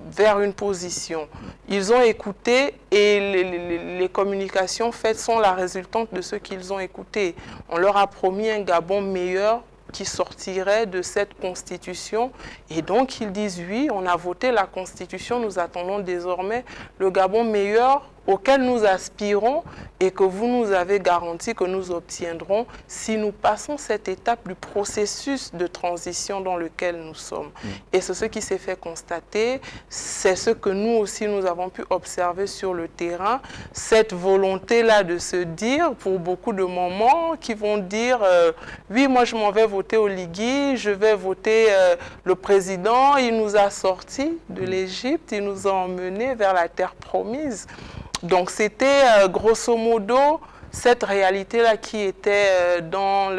vers une position. Ils ont écouté et les communications faites sont la résultante de ce qu'ils ont écouté. On leur a promis un Gabon meilleur qui sortirait de cette constitution. Et donc, ils disent oui, on a voté la constitution, nous attendons désormais le Gabon meilleur auquel nous aspirons et que vous nous avez garanti que nous obtiendrons si nous passons cette étape du processus de transition dans lequel nous sommes. Et c'est ce qui s'est fait constater, c'est ce que nous aussi nous avons pu observer sur le terrain, cette volonté-là de se dire, pour beaucoup de moments, qui vont dire oui, moi je m'en vais voter au Ligui, je vais voter le président, il nous a sortis de l'Égypte, il nous a emmenés vers la terre promise. Donc c'était grosso modo cette réalité-là qui était dans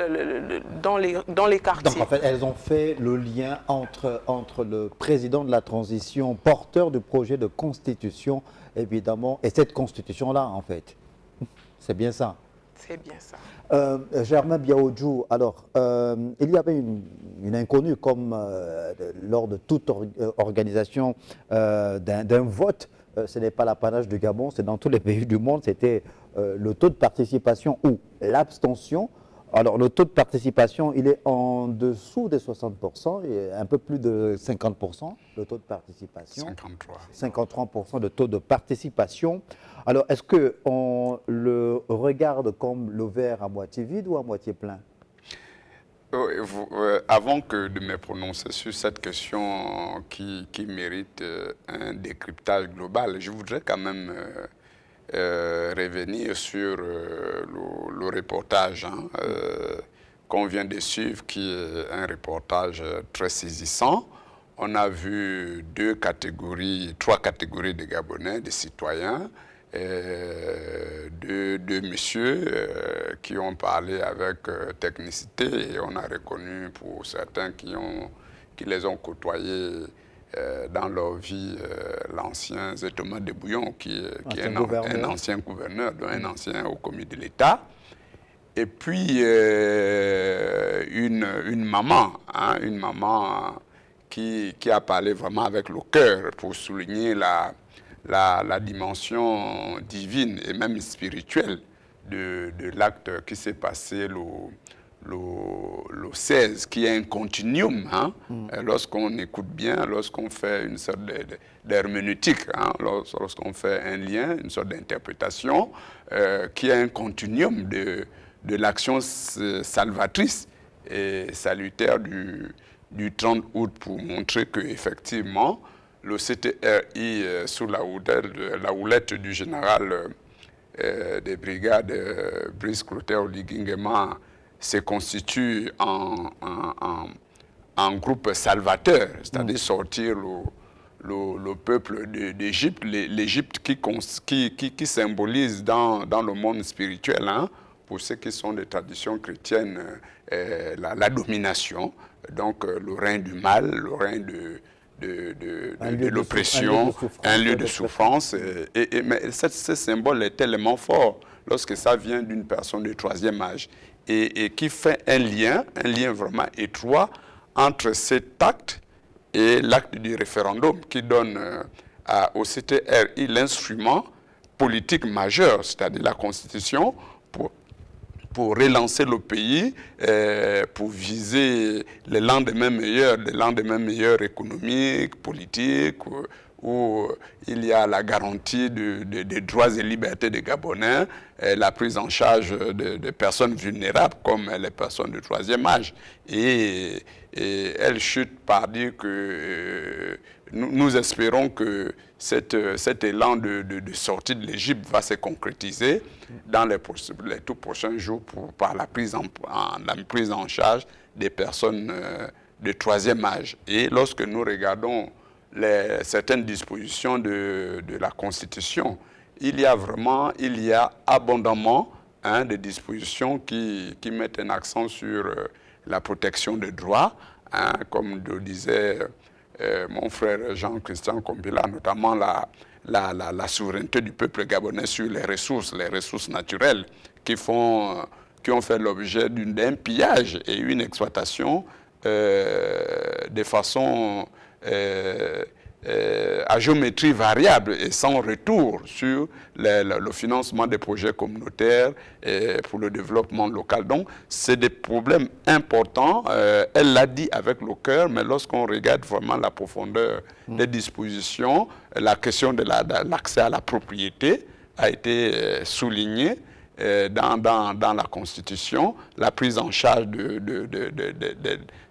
les quartiers. Donc en fait, elles ont fait le lien entre le président de la transition, porteur du projet de constitution, évidemment, et cette constitution-là, en fait. C'est bien ça. C'est bien ça. Germain Biaodjou, alors, il y avait une inconnue comme lors de toute organisation d'un vote. Ce n'est pas l'apanage du Gabon, c'est dans tous les pays du monde, c'était le taux de participation ou l'abstention. Alors le taux de participation, il est en dessous des 60%, et un peu plus de 50%, le taux de participation. 53% de taux de participation. Alors est-ce qu'on le regarde comme le verre à moitié vide ou à moitié plein? Avant que de me prononcer sur cette question qui mérite un décryptage global, je voudrais quand même revenir sur le reportage qu'on vient de suivre, qui est un reportage très saisissant. On a vu trois catégories de Gabonais, de citoyens, deux messieurs qui ont parlé avec technicité, et on a reconnu pour certains qui les ont côtoyés dans leur vie l'ancien Thomas de Bouillon, qui est un ancien gouverneur, un ancien haut commis de l'État. Et puis une maman qui a parlé vraiment avec le cœur pour souligner la dimension divine et même spirituelle de l'acte qui s'est passé le 16, qui est un continuum. Lorsqu'on écoute bien, lorsqu'on fait une sorte d'herméneutique, lorsqu'on fait un lien, une sorte d'interprétation, qui est un continuum de l'action salvatrice et salutaire du 30 août, pour montrer qu'effectivement, le CTRI, sous la houlette du général des brigades Brice Clotaire Oligui Nguema, se constitue en groupe salvateur, c'est-à-dire sortir le peuple d'Égypte, l'Égypte qui symbolise dans le monde spirituel, pour ceux qui sont des traditions chrétiennes, la domination, donc le règne du mal, le règne de l'oppression, un lieu de souffrance. Mais ce symbole est tellement fort lorsque ça vient d'une personne de troisième âge et qui fait un lien vraiment étroit entre cet acte et l'acte du référendum, qui donne au CTRI l'instrument politique majeur, c'est-à-dire la Constitution, pour relancer le pays, pour viser les lendemains meilleurs économiques, politiques, où il y a la garantie des droits et libertés des Gabonais, la prise en charge de personnes vulnérables comme les personnes de troisième âge. Et elle chute par dire que nous espérons que cet élan de sortie de l'Égypte va se concrétiser dans les tout prochains jours par la prise en charge des personnes de troisième âge. Et lorsque nous regardons certaines dispositions de la Constitution, il y a abondamment des dispositions qui mettent un accent sur la protection des droits, comme le disait mon frère Jean-Christian Kombila, notamment la souveraineté du peuple gabonais sur les ressources naturelles qui ont fait l'objet d'un pillage et une exploitation de façon à géométrie variable et sans retour sur le financement des projets communautaires pour le développement local. Donc, c'est des problèmes importants. Elle l'a dit avec le cœur, mais lorsqu'on regarde vraiment la profondeur des dispositions, la question de l'accès à la propriété a été soulignée dans la Constitution, la prise en charge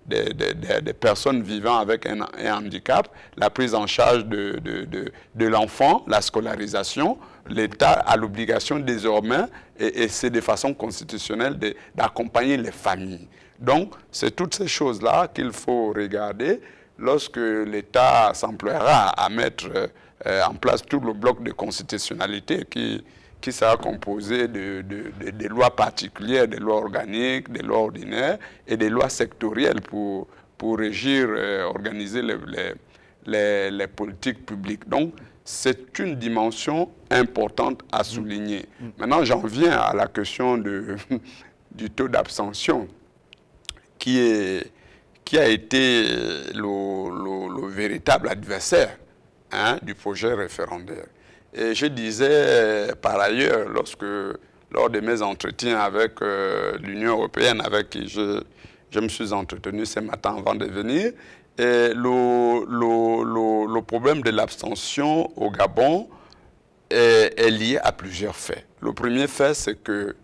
des personnes vivant avec un handicap, la prise en charge de l'enfant, la scolarisation. L'État a l'obligation désormais, et c'est de façon constitutionnelle, d'accompagner les familles. Donc, c'est toutes ces choses-là qu'il faut regarder lorsque l'État s'emploiera à mettre en place tout le bloc de constitutionnalité qui sera composé de lois particulières, des lois organiques, des lois ordinaires et des lois sectorielles pour régir, organiser les politiques publiques. Donc, c'est une dimension importante à souligner. Maintenant, j'en viens à la question du taux d'abstention qui a été le véritable adversaire du projet référendaire. Et je disais par ailleurs, lors de mes entretiens avec l'Union européenne, avec qui je me suis entretenu ce matin avant de venir, et le problème de l'abstention au Gabon est lié à plusieurs faits. Le premier fait, c'est que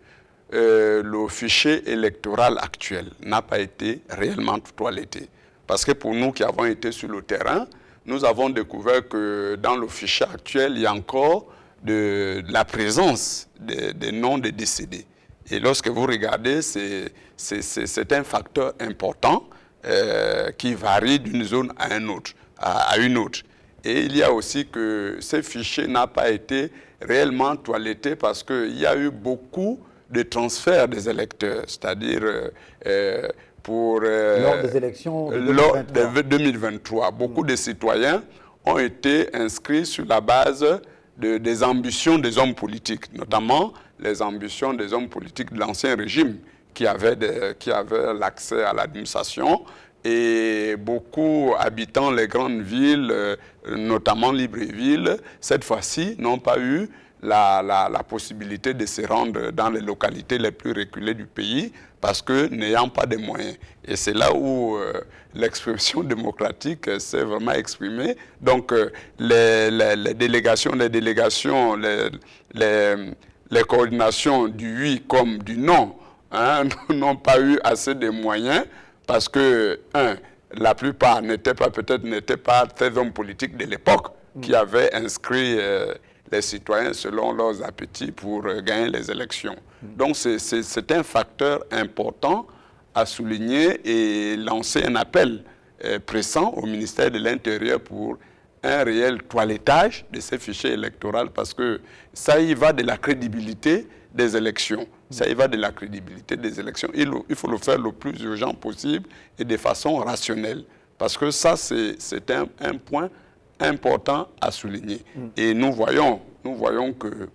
le fichier électoral actuel n'a pas été réellement toiletté. Parce que pour nous qui avons été sur le terrain, nous avons découvert que dans le fichier actuel, il y a encore de la présence des noms des décédés. Et lorsque vous regardez, c'est un facteur important qui varie d'une zone à une autre. Et il y a aussi que ce fichier n'a pas été réellement toiletté parce qu'il y a eu beaucoup de transferts des électeurs, c'est-à-dire lors des élections de 2023. Beaucoup de citoyens ont été inscrits sur la base des ambitions des hommes politiques, notamment les ambitions des hommes politiques de l'ancien régime qui avaient l'accès à l'administration, et beaucoup habitant les grandes villes, notamment Libreville, cette fois-ci n'ont pas eu la possibilité de se rendre dans les localités les plus reculées du pays parce que n'ayant pas de moyens. Et c'est là où l'expression démocratique s'est vraiment exprimée. Donc les délégations, les coordinations du oui comme du non n'ont pas eu assez de moyens parce que, la plupart n'étaient pas ces hommes politiques de l'époque qui avaient inscrit les citoyens selon leurs appétits pour gagner les élections. Donc c'est un facteur important à souligner et lancer un appel pressant au ministère de l'Intérieur pour un réel toilettage de ces fichiers électoraux parce que ça y va de la crédibilité des élections. Ça y va de la crédibilité des élections. Il faut le faire le plus urgent possible et de façon rationnelle. Parce que ça, c'est un point important à souligner. Et nous voyons que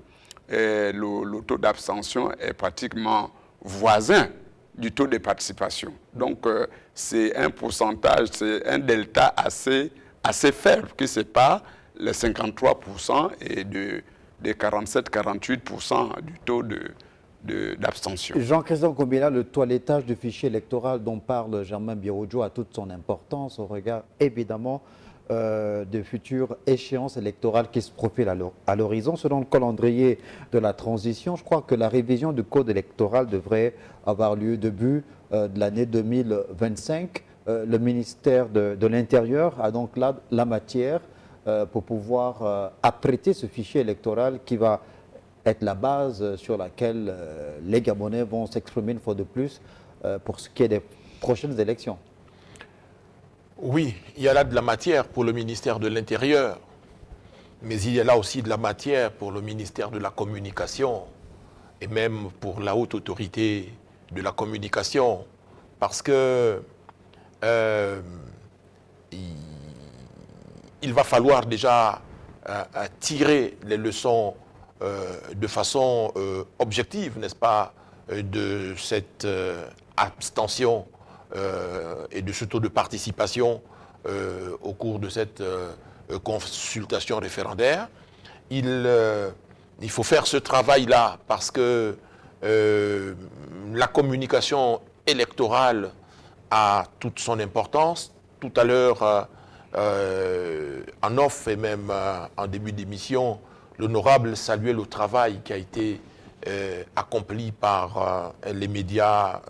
le taux d'abstention est pratiquement voisin du taux de participation. Donc, c'est un pourcentage, c'est un delta assez faible qui sépare les 53% et de 47-48% du taux d'abstention. Jean-Christian Kombila, le toilettage du fichier électoral dont parle Germain Birodjo a toute son importance au regard, évidemment, de futures échéances électorales qui se profilent à l'horizon. Selon le calendrier de la transition, je crois que la révision du code électoral devrait avoir lieu début de l'année 2025. Le ministère de l'Intérieur a donc là la matière pour pouvoir apprêter ce fichier électoral qui va être la base sur laquelle les Gabonais vont s'exprimer une fois de plus pour ce qui est des prochaines élections. Oui, il y a là de la matière pour le ministère de l'Intérieur, mais il y a là aussi de la matière pour le ministère de la Communication et même pour la haute autorité de la communication, parce que il va falloir déjà tirer les leçons de façon objective, n'est-ce pas, de cette abstention et de ce taux de participation au cours de cette consultation référendaire. Il faut faire ce travail-là parce que la communication électorale a toute son importance. Tout à l'heure, en off et même en début d'émission, l'honorable saluait le travail qui a été accompli par les médias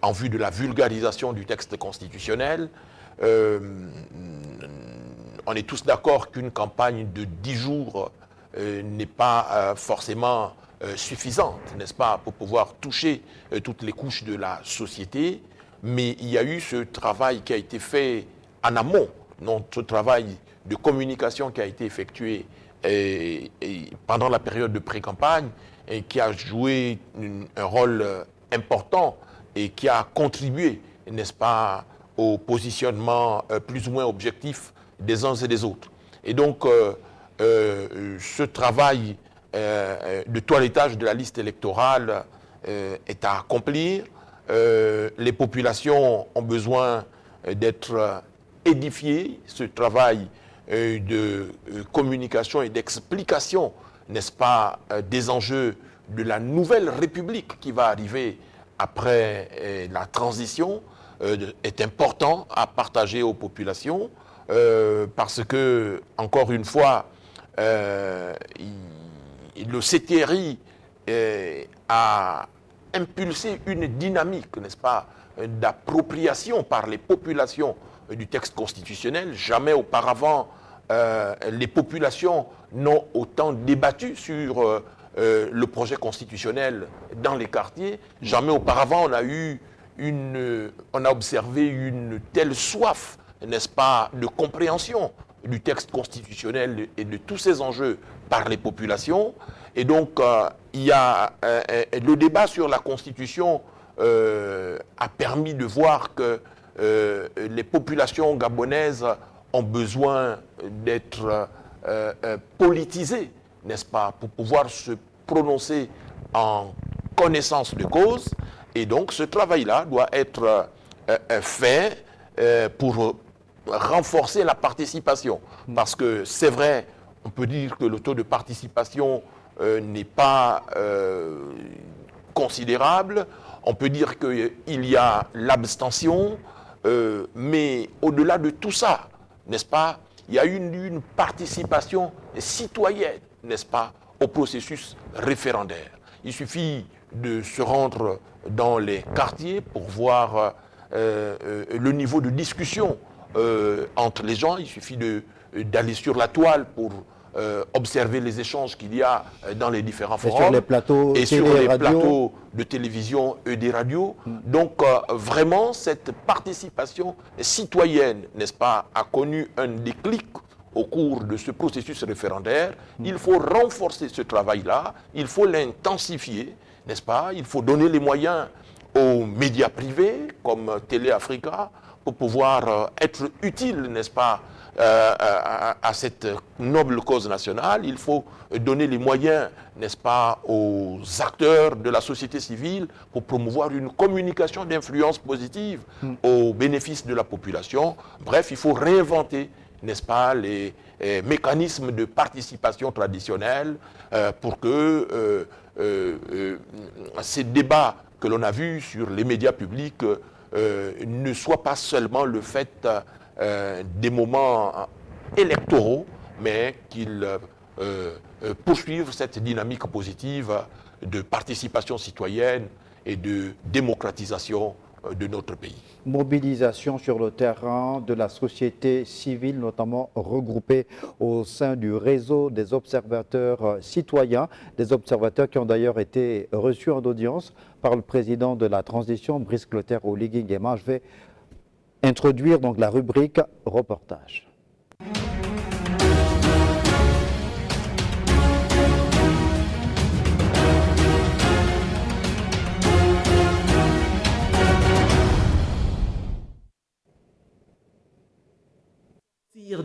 en vue de la vulgarisation du texte constitutionnel. On est tous d'accord qu'une campagne de 10 jours n'est pas forcément suffisante, n'est-ce pas, pour pouvoir toucher toutes les couches de la société. Mais il y a eu ce travail qui a été fait en amont, non, ce travail de communication qui a été effectué pendant la période de pré-campagne et qui a joué un rôle important et qui a contribué, n'est-ce pas, au positionnement plus ou moins objectif des uns et des autres. Et donc, ce travail de toilettage de la liste électorale est à accomplir. Les populations ont besoin d'être édifiées. Ce travail de communication et d'explication, n'est-ce pas, des enjeux de la nouvelle République qui va arriver après la transition est important à partager aux populations parce que, encore une fois, le CTRI a impulsé une dynamique, n'est-ce pas, d'appropriation par les populations du texte constitutionnel. Jamais auparavant, les populations n'ont autant débattu sur le projet constitutionnel dans les quartiers. Jamais auparavant, on a observé une telle soif, n'est-ce pas, de compréhension du texte constitutionnel et de tous ces enjeux par les populations. Et donc, il y a le débat sur la Constitution a permis de voir que les populations gabonaises ont besoin d'être politisées, n'est-ce pas, pour pouvoir se prononcer en connaissance de cause. Et donc, ce travail-là doit être fait pour renforcer la participation. Parce que c'est vrai, on peut dire que le taux de participation n'est pas considérable. On peut dire qu'il y a l'abstention, mais au-delà de tout ça, n'est-ce pas, il y a une participation citoyenne, n'est-ce pas, au processus référendaire. Il suffit de se rendre dans les quartiers pour voir le niveau de discussion entre les gens. Il suffit d'aller sur la toile pour observer les échanges qu'il y a dans les différents forums. Sur les plateaux et sur les plateaux de télévision et des radios. Donc, vraiment, cette participation citoyenne, n'est-ce pas, a connu un déclic au cours de ce processus référendaire. Il faut renforcer ce travail-là, il faut l'intensifier, n'est-ce pas? Il faut donner les moyens aux médias privés, comme Télé Africa, pour pouvoir être utile, n'est-ce pas, à cette noble cause nationale. Il faut donner les moyens, n'est-ce pas, aux acteurs de la société civile pour promouvoir une communication d'influence positive au bénéfice de la population. Bref, il faut réinventer, n'est-ce pas, les mécanismes de participation traditionnels pour que ces débats que l'on a vus sur les médias publics ne soient pas seulement le fait des moments électoraux, mais qu'ils poursuivent cette dynamique positive de participation citoyenne et de démocratisation de notre pays. Mobilisation sur le terrain de la société civile, notamment regroupée au sein du réseau des observateurs citoyens, des observateurs qui ont d'ailleurs été reçus en audience par le président de la transition, Brice Clotaire Oligui Nguema. Je vais introduire donc la rubrique reportage.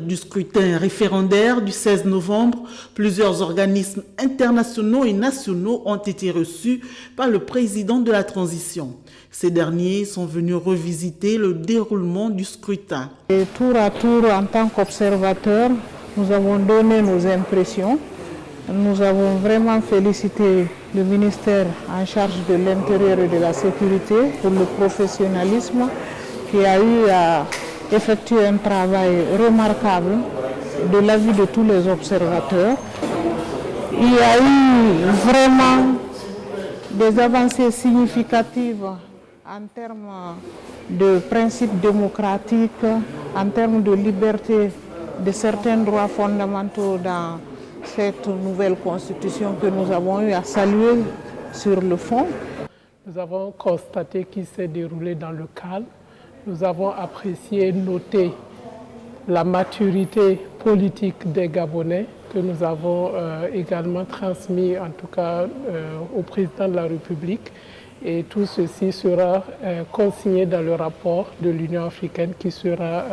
Du scrutin référendaire du 16 novembre, plusieurs organismes internationaux et nationaux ont été reçus par le président de la transition. Ces derniers sont venus revisiter le déroulement du scrutin. Et tour à tour, en tant qu'observateurs, nous avons donné nos impressions. Nous avons vraiment félicité le ministère en charge de l'Intérieur et de la Sécurité pour le professionnalisme qui a eu à effectuer un travail remarquable de l'avis de tous les observateurs. Il y a eu vraiment des avancées significatives en termes de principes démocratiques, en termes de liberté de certains droits fondamentaux dans cette nouvelle constitution que nous avons eu à saluer sur le fond. Nous avons constaté qu'il s'est déroulé dans le calme. Nous avons apprécié, noté la maturité politique des Gabonais que nous avons également transmis, en tout cas au président de la République. Et tout ceci sera consigné dans le rapport de l'Union africaine qui sera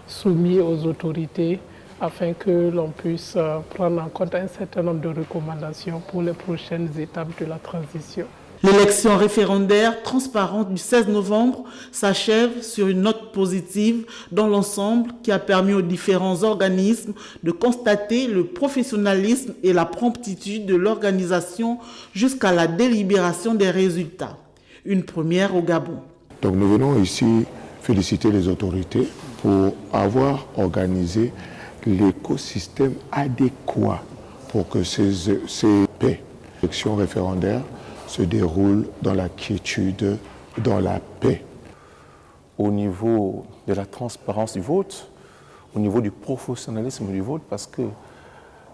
soumis aux autorités afin que l'on puisse prendre en compte un certain nombre de recommandations pour les prochaines étapes de la transition. L'élection référendaire transparente du 16 novembre s'achève sur une note positive dans l'ensemble qui a permis aux différents organismes de constater le professionnalisme et la promptitude de l'organisation jusqu'à la délibération des résultats. Une première au Gabon. Donc nous venons ici féliciter les autorités pour avoir organisé l'écosystème adéquat pour que ces élections référendaires se déroule dans la quiétude, dans la paix. Au niveau de la transparence du vote, au niveau du professionnalisme du vote, parce que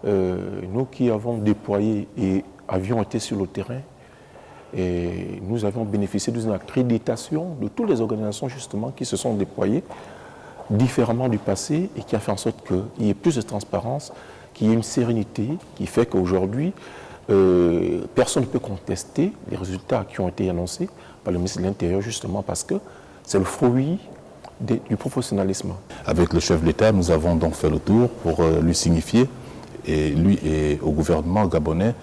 nous qui avons déployé et avions été sur le terrain, et nous avons bénéficié d'une accréditation de toutes les organisations justement qui se sont déployées différemment du passé et qui a fait en sorte qu'il y ait plus de transparence, qu'il y ait une sérénité qui fait qu'aujourd'hui, personne ne peut contester les résultats qui ont été annoncés par le ministre de l'Intérieur justement parce que c'est le fruit du professionnalisme. Avec le chef de l'État, nous avons donc fait le tour pour lui signifier, et lui et au gouvernement gabonais,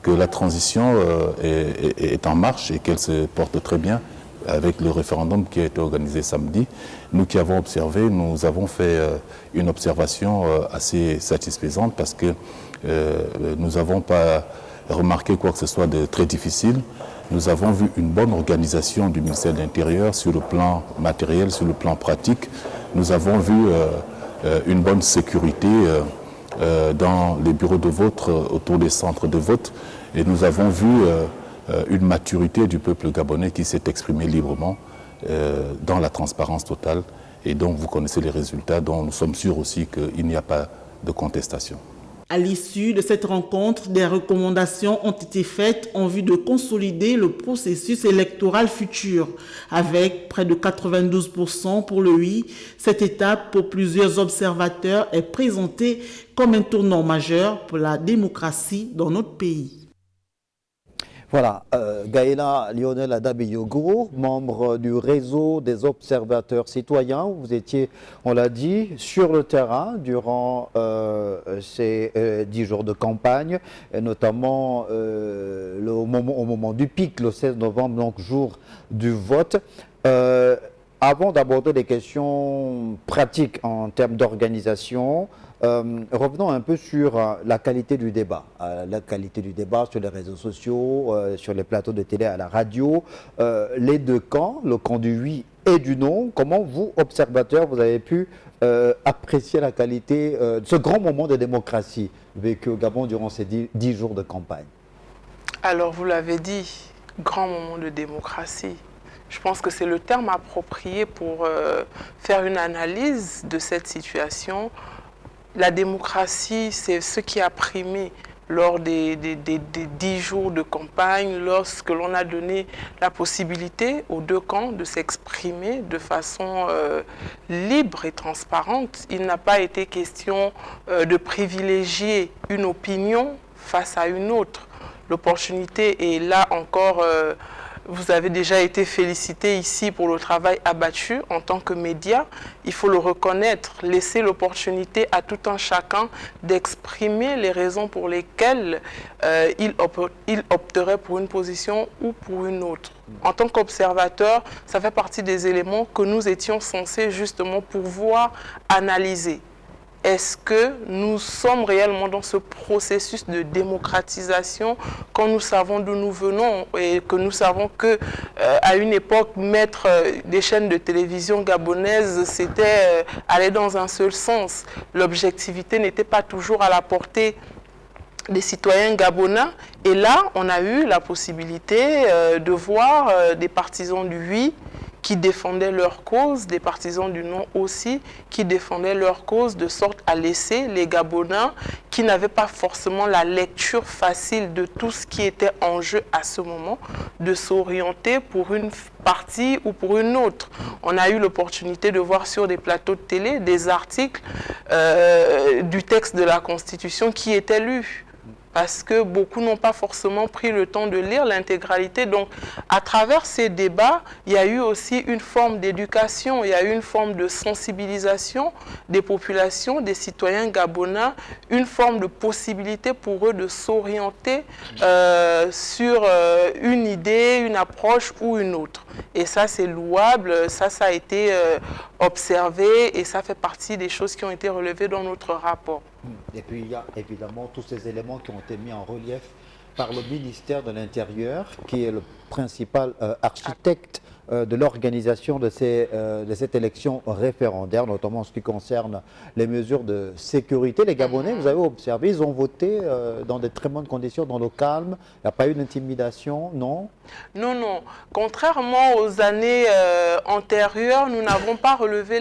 que la transition est en marche et qu'elle se porte très bien avec le référendum qui a été organisé samedi. Nous qui avons observé, nous avons fait une observation assez satisfaisante parce que nous n'avons pas remarqué quoi que ce soit de très difficile. Nous avons vu une bonne organisation du ministère de l'Intérieur sur le plan matériel, sur le plan pratique. Nous avons vu une bonne sécurité dans les bureaux de vote, autour des centres de vote. Et nous avons vu une maturité du peuple gabonais qui s'est exprimé librement dans la transparence totale. Et donc vous connaissez les résultats dont nous sommes sûrs aussi qu'il n'y a pas de contestation. À l'issue de cette rencontre, des recommandations ont été faites en vue de consolider le processus électoral futur. Avec près de 92% pour le oui, cette étape pour plusieurs observateurs est présentée comme un tournant majeur pour la démocratie dans notre pays. Voilà, Gaëla Lionel Adabiyogo, membre du réseau des observateurs citoyens. Vous étiez, on l'a dit, sur le terrain durant ces 10 jours de campagne, et notamment au moment du pic, le 16 novembre, donc jour du vote. avant d'aborder des questions pratiques en termes d'organisation, revenons un peu sur la qualité du débat. La qualité du débat sur les réseaux sociaux, sur les plateaux de télé, à la radio. Les deux camps, le camp du oui et du non. Comment vous, observateurs, vous avez pu apprécier la qualité de ce grand moment de démocratie vécu au Gabon durant ces 10 jours de campagne? Alors, vous l'avez dit, grand moment de démocratie. Je pense que c'est le terme approprié pour faire une analyse de cette situation. La démocratie, c'est ce qui a primé lors des 10 jours de campagne, lorsque l'on a donné la possibilité aux deux camps de s'exprimer de façon libre et transparente. Il n'a pas été question de privilégier une opinion face à une autre. L'opportunité est là encore. Vous avez déjà été félicité ici pour le travail abattu en tant que média. Il faut le reconnaître, laisser l'opportunité à tout un chacun d'exprimer les raisons pour lesquelles il opterait pour une position ou pour une autre. En tant qu'observateur, ça fait partie des éléments que nous étions censés justement pouvoir analyser. Est-ce que nous sommes réellement dans ce processus de démocratisation quand nous savons d'où nous venons et que nous savons que à une époque, mettre des chaînes de télévision gabonaises, c'était aller dans un seul sens. L'objectivité n'était pas toujours à la portée des citoyens gabonais. Et là, on a eu la possibilité de voir des partisans du oui qui défendaient leur cause, des partisans du non aussi, qui défendaient leur cause, de sorte à laisser les Gabonais qui n'avaient pas forcément la lecture facile de tout ce qui était en jeu à ce moment, de s'orienter pour une partie ou pour une autre. On a eu l'opportunité de voir sur des plateaux de télé des articles du texte de la Constitution qui étaient lus, parce que beaucoup n'ont pas forcément pris le temps de lire l'intégralité. Donc, à travers ces débats, il y a eu aussi une forme d'éducation, il y a eu une forme de sensibilisation des populations, des citoyens gabonais, une forme de possibilité pour eux de s'orienter sur une idée, une approche ou une autre. Et ça, c'est louable, ça a été observé et ça fait partie des choses qui ont été relevées dans notre rapport. Et puis il y a évidemment tous ces éléments qui ont été mis en relief par le ministère de l'Intérieur, qui est le principal architecte de l'organisation de cette élection référendaire, notamment en ce qui concerne les mesures de sécurité. Les Gabonais, vous avez observé, ils ont voté dans de très bonnes conditions, dans le calme. Il n'y a pas eu d'intimidation, non? Non, non. Contrairement aux années antérieures, nous n'avons pas relevé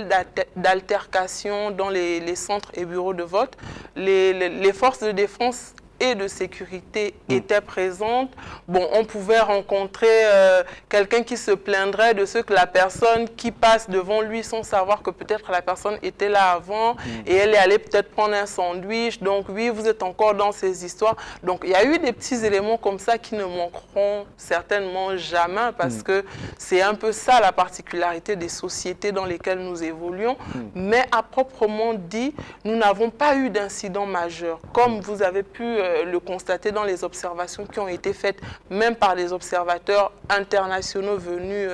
d'altercation dans les centres et bureaux de vote. Les forces de défense et de sécurité étaient présentes. Bon, on pouvait rencontrer quelqu'un qui se plaindrait de ce que la personne qui passe devant lui sans savoir que peut-être la personne était là avant et elle est allée peut-être prendre un sandwich. Donc oui, vous êtes encore dans ces histoires. Donc il y a eu des petits éléments comme ça qui ne manqueront certainement jamais, parce que c'est un peu ça la particularité des sociétés dans lesquelles nous évoluons. Mais à proprement dit, nous n'avons pas eu d'incident majeur. Comme vous avez pu le constater dans les observations qui ont été faites, même par des observateurs internationaux venus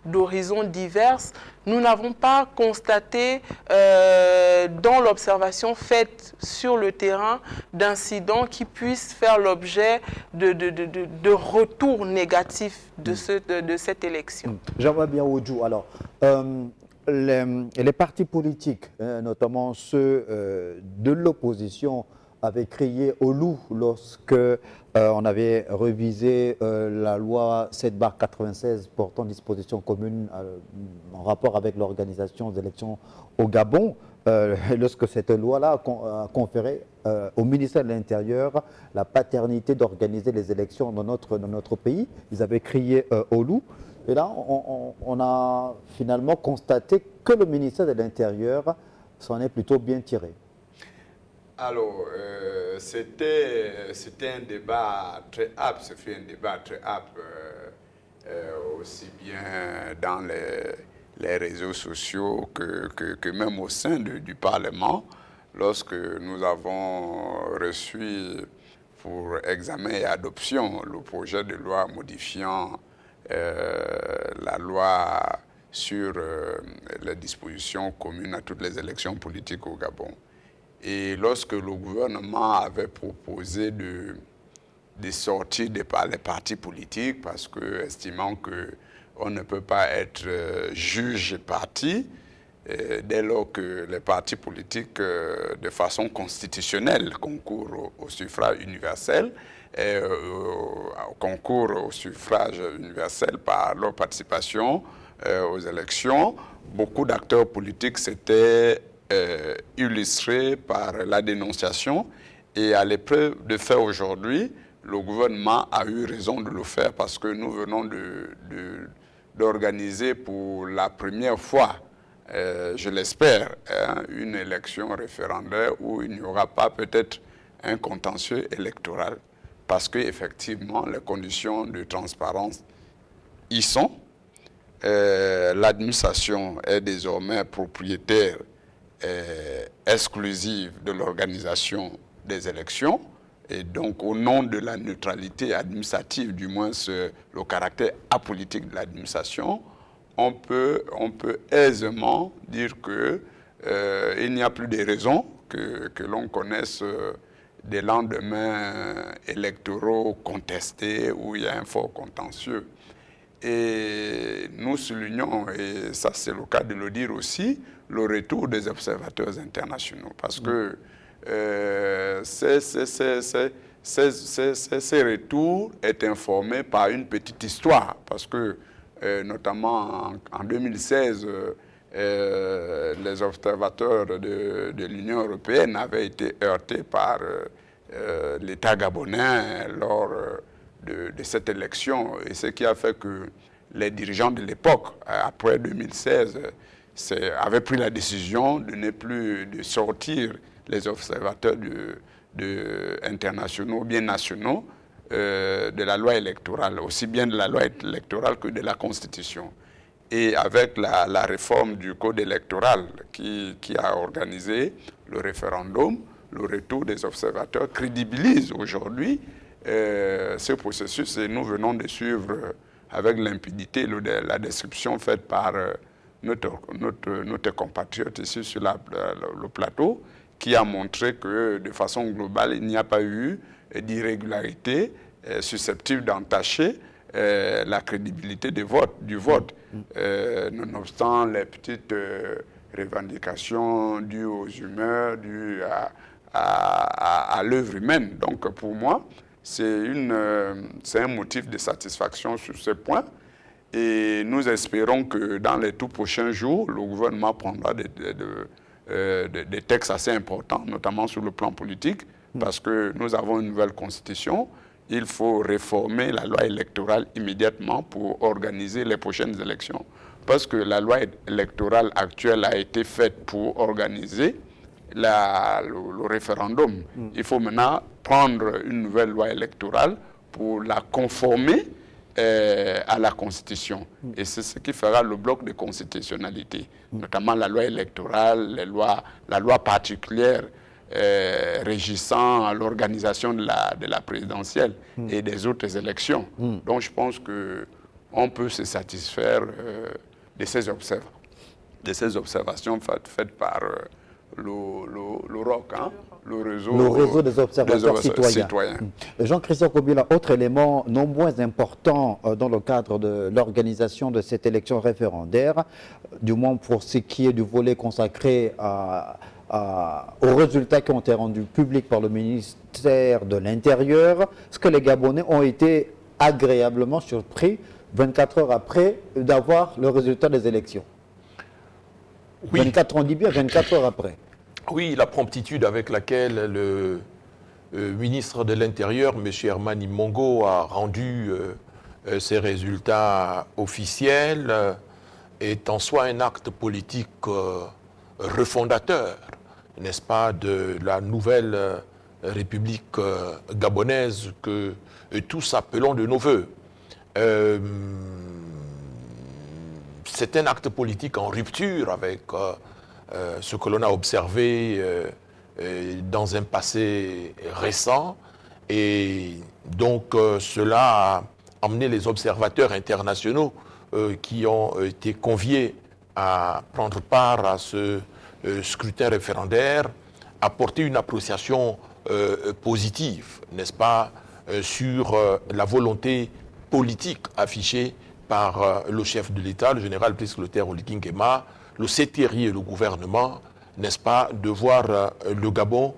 d'horizons divers, nous n'avons pas constaté dans l'observation faite sur le terrain d'incidents qui puissent faire l'objet de retours négatifs de cette élection. J'aimerais bien, Odjou, alors, les partis politiques, notamment ceux de l'opposition, avait crié au loup lorsque on avait révisé la loi 7/96 portant dispositions communes en rapport avec l'organisation des élections au Gabon, lorsque cette loi-là a conféré au ministère de l'Intérieur la paternité d'organiser les élections dans notre pays. Ils avaient crié au loup. Et là, on a finalement constaté que le ministère de l'Intérieur s'en est plutôt bien tiré. Alors, c'était un débat très âpre, ce fut un débat très âpre, aussi bien dans les réseaux sociaux que même au sein du Parlement, lorsque nous avons reçu pour examen et adoption le projet de loi modifiant la loi sur les dispositions communes à toutes les élections politiques au Gabon. Et lorsque le gouvernement avait proposé de sortir les partis politiques, parce que estimant qu'on ne peut pas être juge et parti, dès lors que les partis politiques, de façon constitutionnelle, concourent au suffrage universel, concourent au suffrage universel par leur participation aux élections, beaucoup d'acteurs politiques s'étaient illustrés par la dénonciation. Et à l'épreuve de faire aujourd'hui, le gouvernement a eu raison de le faire parce que nous venons d'organiser pour la première fois, je l'espère, une élection référendaire où il n'y aura pas peut-être un contentieux électoral. Parce qu'effectivement, les conditions de transparence y sont. L'administration est désormais propriétaire exclusive de l'organisation des élections. Et donc, au nom de la neutralité administrative, du moins le caractère apolitique de l'administration, on peut aisément dire qu'il n'y a plus de raisons que l'on connaisse des lendemains électoraux contestés où il y a un fort contentieux. Et nous soulignons, et ça c'est le cas de le dire aussi, le retour des observateurs internationaux. Parce que ces retours est informé par une petite histoire. Parce que, notamment en 2016, les observateurs de l'Union européenne avaient été heurtés par l'État gabonais lors de cette élection. Et ce qui a fait que les dirigeants de l'époque, après 2016, avaient pris la décision de ne plus de sortir les observateurs internationaux, bien nationaux, de la loi électorale, aussi bien de la loi électorale que de la Constitution. Et avec la réforme du code électoral qui a organisé le référendum, le retour des observateurs crédibilise aujourd'hui ce processus et nous venons de suivre avec limpidité la description faite par notre compatriote ici sur le plateau qui a montré que de façon globale, il n'y a pas eu d'irrégularité susceptible d'entacher la crédibilité du vote, nonobstant les petites revendications dues aux humeurs, dues à l'œuvre humaine. Donc pour moi, c'est un motif de satisfaction sur ce point. Et nous espérons que dans les tout prochains jours, le gouvernement prendra des textes assez importants, notamment sur le plan politique, parce que nous avons une nouvelle constitution. Il faut réformer la loi électorale immédiatement pour organiser les prochaines élections. Parce que la loi électorale actuelle a été faite pour organiser le référendum. Il faut maintenant prendre une nouvelle loi électorale pour la conformer à la Constitution. Et c'est ce qui fera le bloc de constitutionnalité, notamment la loi électorale, la loi particulière régissant l'organisation de la présidentielle et des autres élections. Donc je pense qu'on peut se satisfaire de ces observations faites par le ROC, le réseau des observateurs citoyens. Jean-Christophe Kobila, autre élément non moins important dans le cadre de l'organisation de cette élection référendaire, du moins pour ce qui est du volet consacré aux résultats qui ont été rendus publics par le ministère de l'Intérieur, ce que les Gabonais ont été agréablement surpris 24 heures après d'avoir le résultat des élections. Oui. 24 ans, on dit bien 24 heures après. Oui, la promptitude avec laquelle le ministre de l'Intérieur, M. Herman Imongo, a rendu ses résultats officiels est en soi un acte politique refondateur, n'est-ce pas, de la nouvelle République gabonaise que tous appelons de nos voeux. C'est un acte politique en rupture avec ce que l'on a observé dans un passé récent. Et donc cela a amené les observateurs internationaux qui ont été conviés à prendre part à ce scrutin référendaire apporter une appréciation positive, n'est-ce pas, sur la volonté politique affichée par le chef de l'État, le général Brice Clotaire Oligui Nguema, le CTRI et le gouvernement, n'est-ce pas, de voir le Gabon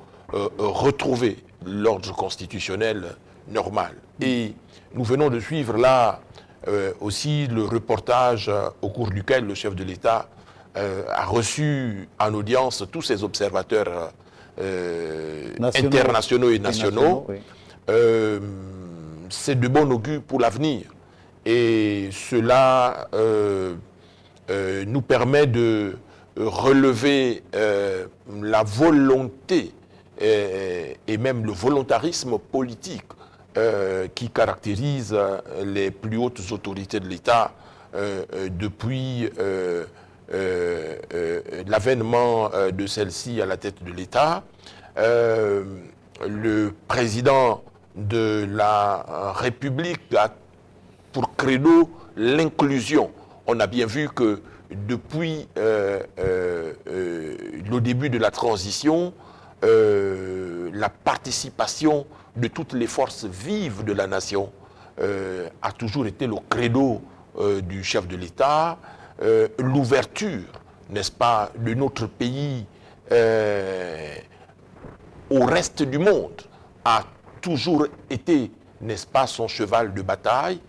retrouver l'ordre constitutionnel normal. Et nous venons de suivre là aussi le reportage au cours duquel le chef de l'État a reçu en audience tous ces observateurs internationaux et nationaux. Oui. C'est de bon augure pour l'avenir. Et cela nous permet de relever la volonté et même le volontarisme politique qui caractérise les plus hautes autorités de l'État depuis l'avènement de celle-ci à la tête de l'État. Le président de la République a pour credo l'inclusion. On a bien vu que depuis le début de la transition, la participation de toutes les forces vives de la nation a toujours été le credo du chef de l'État. L'ouverture, n'est-ce pas, de notre pays au reste du monde a toujours été, n'est-ce pas, son cheval de bataille.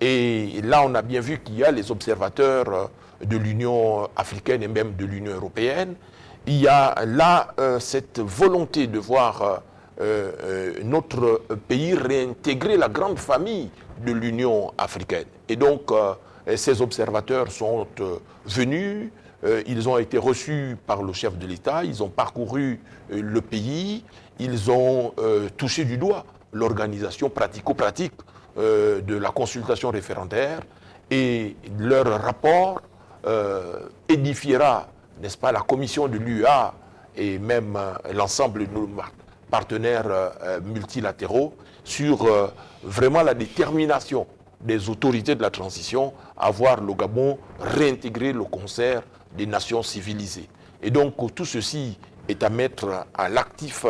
Et là, on a bien vu qu'il y a les observateurs de l'Union africaine et même de l'Union européenne. Il y a là cette volonté de voir notre pays réintégrer la grande famille de l'Union africaine. Et donc, ces observateurs sont venus, ils ont été reçus par le chef de l'État, ils ont parcouru le pays, ils ont touché du doigt l'organisation pratico-pratique de la consultation référendaire, et leur rapport édifiera, n'est-ce pas, la commission de l'UA et même l'ensemble de nos partenaires multilatéraux sur vraiment la détermination des autorités de la transition à voir le Gabon réintégrer le concert des nations civilisées. Et donc tout ceci est à mettre à l'actif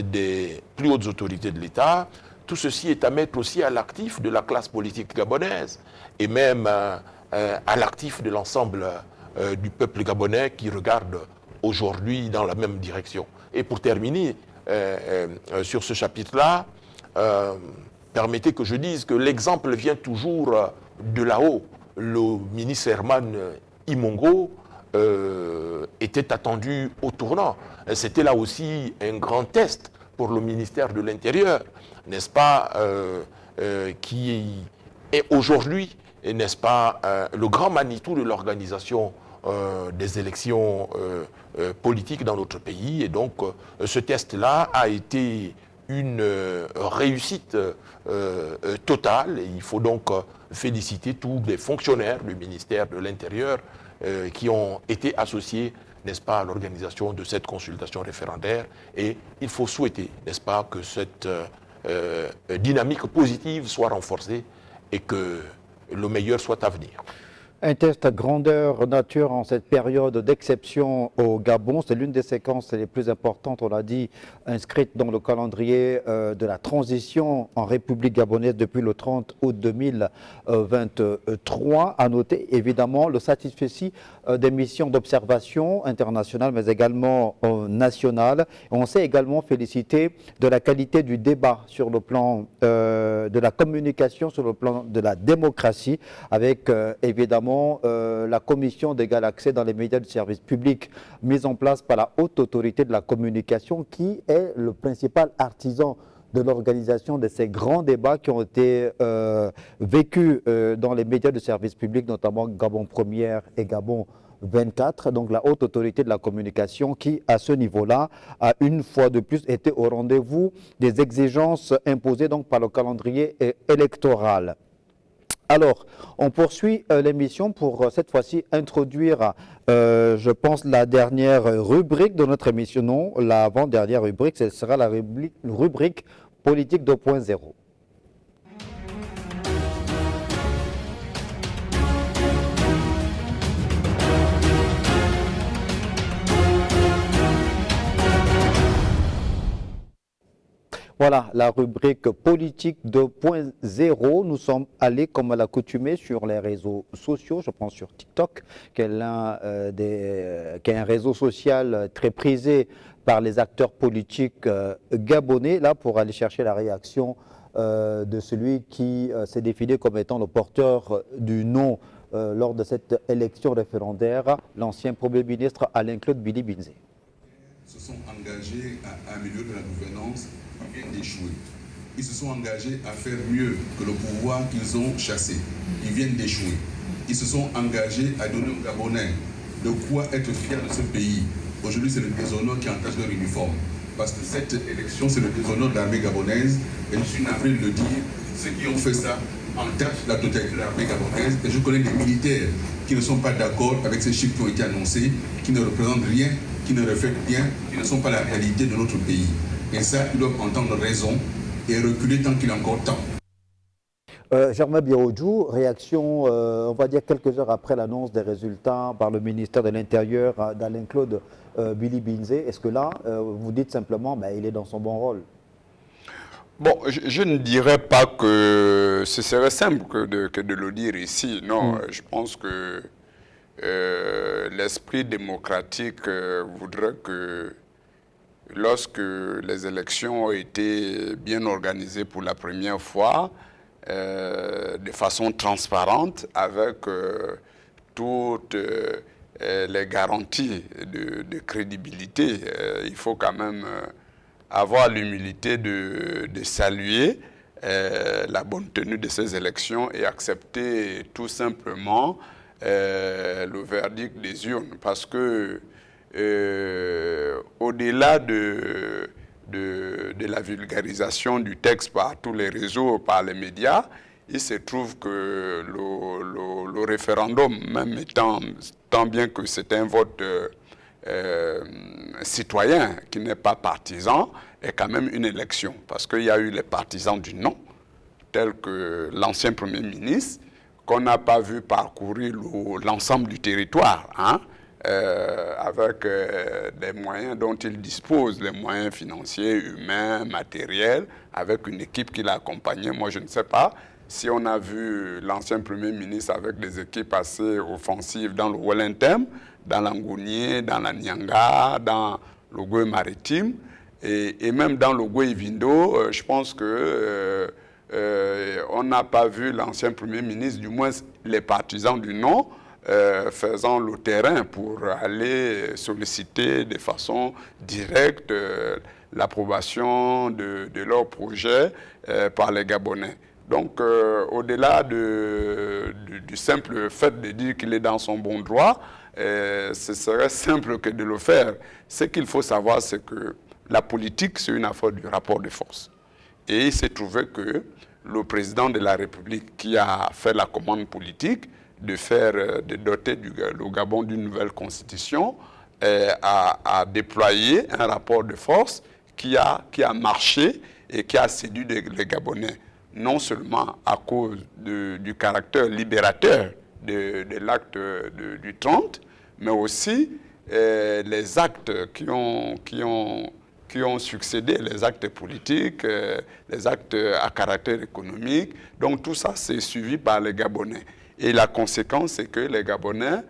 des plus hautes autorités de l'État. Tout ceci est à mettre aussi à l'actif de la classe politique gabonaise et même à l'actif de l'ensemble du peuple gabonais qui regarde aujourd'hui dans la même direction. Et pour terminer sur ce chapitre-là, permettez que je dise que l'exemple vient toujours de là-haut. Le ministre Herman Imongo était attendu au tournant. C'était là aussi un grand test pour le ministère de l'Intérieur, n'est-ce pas, qui est aujourd'hui, n'est-ce pas, le grand Manitou de l'organisation des élections politiques dans notre pays. Et donc, ce test-là a été une réussite totale. Et il faut donc féliciter tous les fonctionnaires du ministère de l'Intérieur qui ont été associés, n'est-ce pas, à l'organisation de cette consultation référendaire. Et il faut souhaiter, n'est-ce pas, que cette dynamique positive soit renforcée et que le meilleur soit à venir. Un test grandeur nature en cette période d'exception au Gabon, c'est l'une des séquences les plus importantes, on l'a dit, inscrites dans le calendrier de la transition en République gabonaise depuis le 30 août 2023. À noter évidemment le satisfecit des missions d'observation internationales mais également nationales. On s'est également félicité de la qualité du débat sur le plan de la communication, sur le plan de la démocratie, avec évidemment la commission d'égal accès dans les médias du service public mise en place par la haute autorité de la communication qui est le principal artisan de l'organisation de ces grands débats qui ont été vécus dans les médias du service public, notamment Gabon Première et Gabon 24, donc la haute autorité de la communication qui, à ce niveau-là, a une fois de plus été au rendez-vous des exigences imposées donc par le calendrier électoral. Alors, on poursuit l'émission pour cette fois-ci introduire, je pense, la dernière rubrique de notre émission. Non, l'avant-dernière rubrique, ce sera la rubrique Politique 2.0. Voilà la rubrique politique 2.0. Nous sommes allés, comme à l'accoutumée, sur les réseaux sociaux. Je pense sur TikTok, qui est un réseau social très prisé par les acteurs politiques gabonais, là pour aller chercher la réaction de celui qui s'est défini comme étant le porteur du non lors de cette élection référendaire, l'ancien Premier ministre Alain-Claude Billy-Binze. Se sont engagés à améliorer la gouvernance, ils viennent d'échouer. Ils se sont engagés à faire mieux que le pouvoir qu'ils ont chassé, ils viennent d'échouer. Ils se sont engagés à donner aux Gabonais de quoi être fiers de ce pays. Aujourd'hui, c'est le déshonneur qui entache leur uniforme. Parce que cette élection, c'est le déshonneur de l'armée gabonaise. Et je suis navré de le dire, ceux qui ont fait ça entachent la totalité de l'armée gabonaise. Et je connais des militaires qui ne sont pas d'accord avec ces chiffres qui ont été annoncés, qui ne représentent rien, qui ne reflètent rien, qui ne sont pas la réalité de notre pays. Et ça, ils doivent entendre raison et reculer tant qu'il est encore temps. Germain Birodjou, réaction, on va dire quelques heures après l'annonce des résultats par le ministère de l'Intérieur d'Alain-Claude Billy-Binze. Est-ce que là, vous dites simplement, il est dans son bon rôle? Bon, je ne dirais pas que ce serait simple que de le dire ici. Non, je pense que l'esprit démocratique voudrait que lorsque les élections ont été bien organisées pour la première fois, de façon transparente, avec toutes les garanties de crédibilité, il faut quand même avoir l'humilité de saluer la bonne tenue de ces élections et accepter tout simplement le verdict des urnes. Parce que au-delà de la vulgarisation du texte par tous les réseaux, par les médias, il se trouve que le référendum, même tant bien que c'est un vote citoyen qui n'est pas partisan, est quand même une élection. Parce qu'il y a eu les partisans du non, tels que l'ancien Premier ministre, qu'on n'a pas vu parcourir l'ensemble du territoire, avec des moyens dont il dispose, les moyens financiers, humains, matériels, avec une équipe qui l'a accompagné. Moi, je ne sais pas si on a vu l'ancien Premier ministre avec des équipes assez offensives dans le Wellington, dans l'Angounier, dans la Nyanga, dans le Goué maritime, et même dans le Goué Vindo. Je pense que on n'a pas vu l'ancien Premier ministre, du moins les partisans du non, faisant le terrain pour aller solliciter de façon directe l'approbation de leur projet par les Gabonais. Donc, au-delà du simple fait de dire qu'il est dans son bon droit, ce serait simple que de le faire. Ce qu'il faut savoir, c'est que la politique, c'est une affaire du rapport de force. Et il s'est trouvé que le président de la République, qui a fait la commande politique de doter le Gabon d'une nouvelle constitution, a déployé un rapport de force qui a marché et qui a séduit les Gabonais, non seulement à cause du caractère libérateur de l'acte du 30, mais aussi les actes qui ont succédé, les actes politiques, les actes à caractère économique. Donc tout ça, c'est suivi par les Gabonais. Et la conséquence, c'est que les Gabonais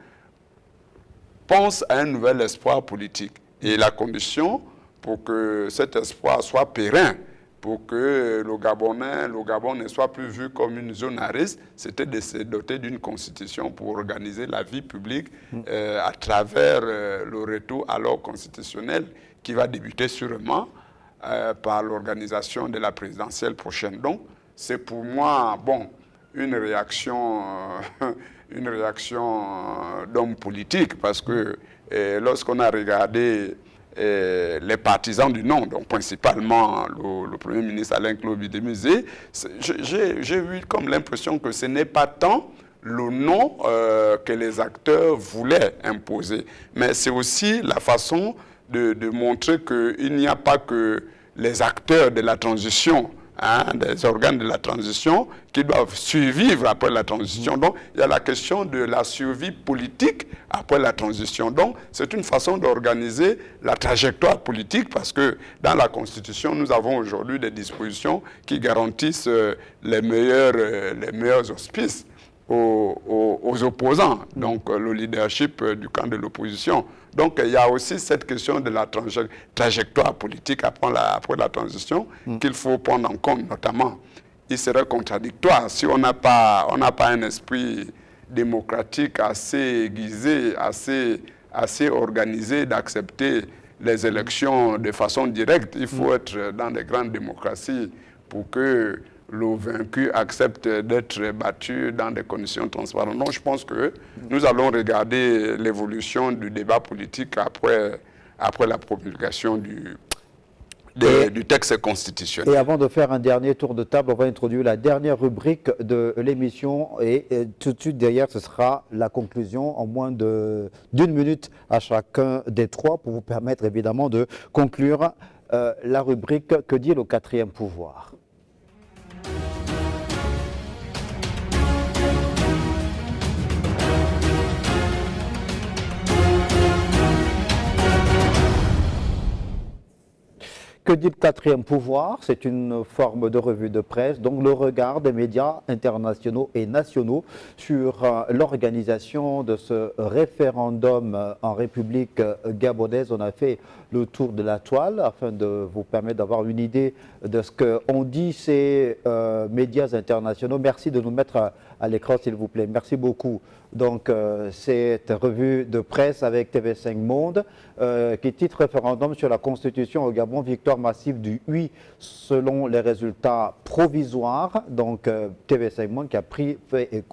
pensent à un nouvel espoir politique. Et la condition pour que cet espoir soit périn, pour que le Gabon ne soit plus vu comme une zone à risque, c'était de se doter d'une constitution pour organiser la vie publique à travers le retour à l'ordre constitutionnel qui va débuter sûrement par l'organisation de la présidentielle prochaine. Donc, c'est pour moi, une réaction d'homme politique, parce que lorsqu'on a regardé les partisans du non, donc principalement le Premier ministre Alain-Claude Billy-Binze, j'ai eu comme l'impression que ce n'est pas tant le non que les acteurs voulaient imposer, mais c'est aussi la façon de montrer qu'il n'y a pas que les acteurs de la transition des organes de la transition qui doivent survivre après la transition. Donc, il y a la question de la survie politique après la transition. Donc, c'est une façon d'organiser la trajectoire politique parce que dans la Constitution, nous avons aujourd'hui des dispositions qui garantissent les meilleurs auspices aux opposants, donc le leadership du camp de l'opposition. Donc il y a aussi cette question de la trajectoire politique après la transition qu'il faut prendre en compte, notamment. Il serait contradictoire si on n'a pas un esprit démocratique assez aiguisé, assez organisé d'accepter les élections de façon directe. Il faut être dans des grandes démocraties pour que le vaincu accepte d'être battu dans des conditions transparentes. Donc je pense que nous allons regarder l'évolution du débat politique après la promulgation du texte constitutionnel. Et avant de faire un dernier tour de table, on va introduire la dernière rubrique de l'émission et tout de suite derrière, ce sera la conclusion en moins d'une minute à chacun des trois pour vous permettre évidemment de conclure la rubrique « Que dit le quatrième pouvoir ?» Que dit le quatrième pouvoir? C'est une forme de revue de presse, donc le regard des médias internationaux et nationaux sur l'organisation de ce référendum en République gabonaise. On a fait le tour de la toile afin de vous permettre d'avoir une idée de ce qu'ont dit ces médias internationaux. Merci de nous mettre à l'écran, s'il vous plaît. Merci beaucoup. Donc, cette revue de presse avec TV5 Monde qui titre référendum sur la Constitution au Gabon, victoire massive du oui selon les résultats provisoires. Donc, TV5 Monde qui a fait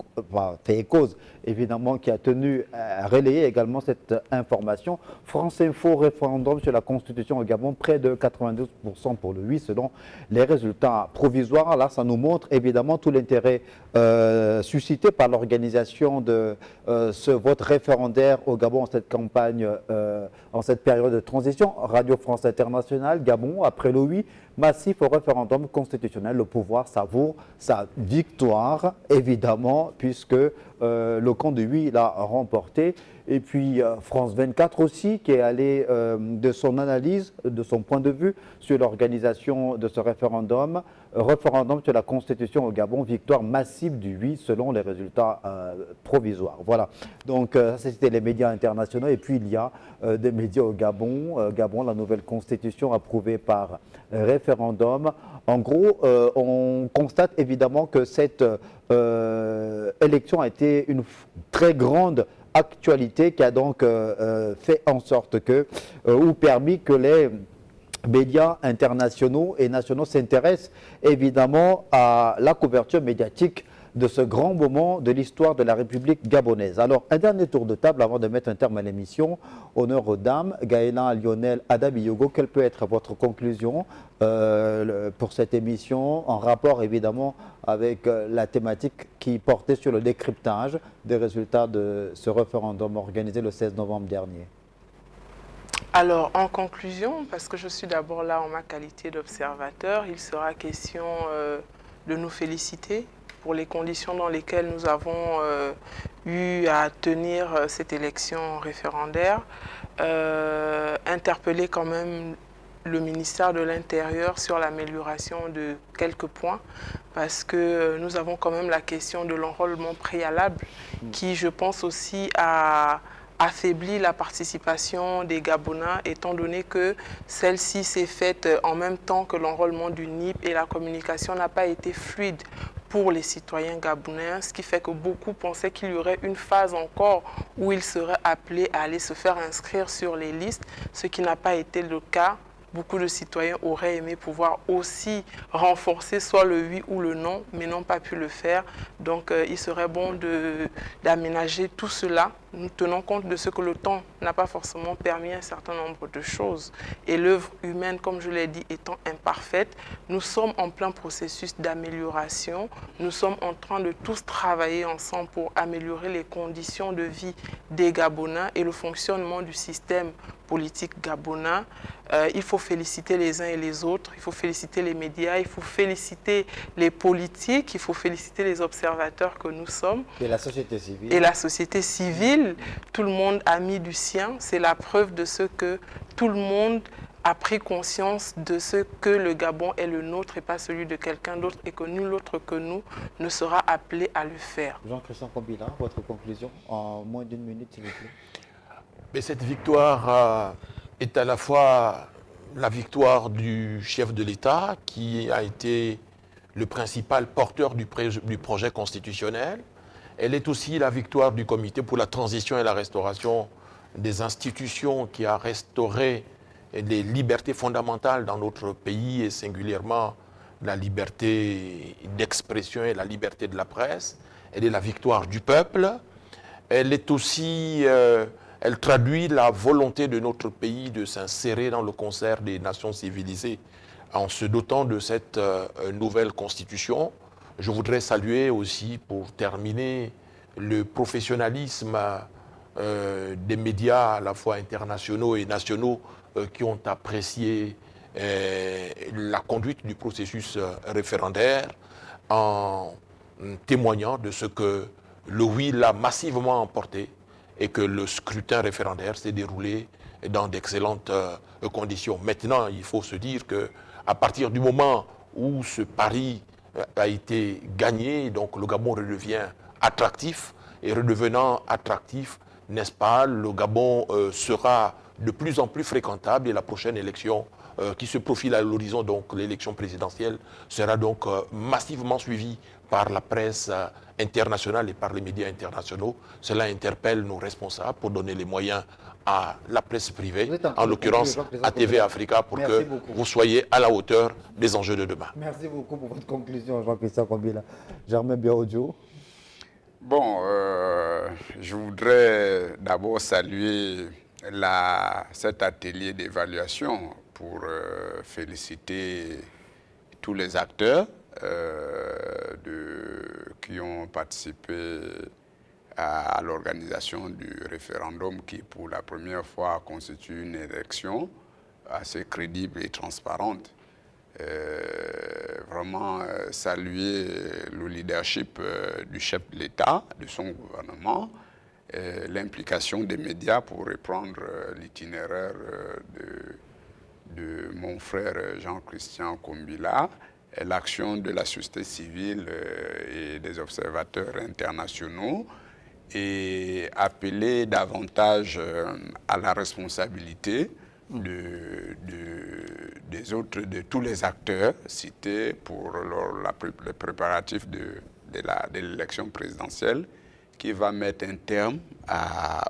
écho, évidemment, qui a tenu à relayer également cette information. France Info, référendum sur la Constitution au Gabon, près de 92% pour le oui selon les résultats provisoires. Là, ça nous montre évidemment tout l'intérêt suscité par l'organisation de ce vote référendaire au Gabon en cette campagne, en cette période de transition. Radio France Internationale, Gabon, après le oui massif au référendum constitutionnel, le pouvoir savoure sa victoire, évidemment, puisque le camp de oui l'a remporté. Et puis France 24 aussi, qui est allé de son analyse, de son point de vue sur l'organisation de ce référendum. Référendum sur la Constitution au Gabon, victoire massive du oui selon les résultats provisoires. Voilà, donc c'était les médias internationaux. Et puis il y a des médias au Gabon. Gabon, la nouvelle Constitution approuvée par référendum. En gros, on constate évidemment que cette élection a été une très grande actualité qui a donc fait en sorte que, ou permis que les médias internationaux et nationaux s'intéressent évidemment à la couverture médiatique de ce grand moment de l'histoire de la République gabonaise. Alors, un dernier tour de table avant de mettre un terme à l'émission. Honneur aux dames. Gaëlan, Lionel, Adam Yogo, quelle peut être votre conclusion pour cette émission en rapport évidemment avec la thématique qui portait sur le décryptage des résultats de ce référendum organisé le 16 novembre dernier? Alors, en conclusion, parce que je suis d'abord là en ma qualité d'observateur, il sera question de nous féliciter pour les conditions dans lesquelles nous avons eu à tenir cette élection référendaire, interpeller quand même le ministère de l'Intérieur sur l'amélioration de quelques points, parce que nous avons quand même la question de l'enrôlement préalable qui, je pense aussi, a affaibli la participation des Gabonais, étant donné que celle-ci s'est faite en même temps que l'enrôlement du NIP et la communication n'a pas été fluide pour les citoyens gabonais, ce qui fait que beaucoup pensaient qu'il y aurait une phase encore où ils seraient appelés à aller se faire inscrire sur les listes, ce qui n'a pas été le cas. Beaucoup de citoyens auraient aimé pouvoir aussi renforcer soit le oui ou le non, mais n'ont pas pu le faire. Donc il serait bon d'aménager tout cela nous tenons compte de ce que le temps n'a pas forcément permis un certain nombre de choses. Et l'œuvre humaine, comme je l'ai dit, étant imparfaite, nous sommes en plein processus d'amélioration. Nous sommes en train de tous travailler ensemble pour améliorer les conditions de vie des Gabonais et le fonctionnement du système politique gabonais. Il faut féliciter les uns et les autres, il faut féliciter les médias, il faut féliciter les politiques, il faut féliciter les observateurs que nous sommes. Et la société civile. Et la société civile, tout le monde a mis du sien. C'est la preuve de ce que tout le monde a pris conscience de ce que le Gabon est le nôtre et pas celui de quelqu'un d'autre et que nul autre que nous ne sera appelé à le faire. Jean-Christian Kombila, votre conclusion en moins d'une minute, s'il vous plaît. Mais cette victoire est à la fois la victoire du chef de l'État qui a été le principal porteur du projet constitutionnel. Elle est aussi la victoire du Comité pour la transition et la restauration des institutions qui a restauré les libertés fondamentales dans notre pays et singulièrement la liberté d'expression et la liberté de la presse. Elle est la victoire du peuple. Elle est aussi... elle traduit la volonté de notre pays de s'insérer dans le concert des nations civilisées en se dotant de cette nouvelle constitution. Je voudrais saluer aussi, pour terminer, le professionnalisme des médias à la fois internationaux et nationaux qui ont apprécié la conduite du processus référendaire en témoignant de ce que le oui l'a massivement emporté et que le scrutin référendaire s'est déroulé dans d'excellentes conditions. Maintenant, il faut se dire qu'à partir du moment où ce pari a été gagné, donc le Gabon redevient attractif, et redevenant attractif, n'est-ce pas, le Gabon sera de plus en plus fréquentable et la prochaine élection qui se profile à l'horizon, donc l'élection présidentielle, sera donc massivement suivie par la presse internationale et par les médias internationaux. Cela interpelle nos responsables pour donner les moyens à la presse privée, en l'occurrence à TV Africa, pour que vous soyez à la hauteur des enjeux de demain. Merci beaucoup pour votre conclusion, Jean-Christian Kombila. Germain Biaodio. Bon, je voudrais d'abord saluer cet atelier d'évaluation pour féliciter tous les acteurs qui ont participé à l'organisation du référendum qui, pour la première fois, constitue une élection assez crédible et transparente. Vraiment saluer le leadership du chef de l'État, de son gouvernement, l'implication des médias pour reprendre l'itinéraire de mon frère Jean-Christian Kombila, l'action de la société civile et des observateurs internationaux, et appeler davantage à la responsabilité de tous les acteurs cités pour les préparatifs de l'élection présidentielle qui va mettre un terme à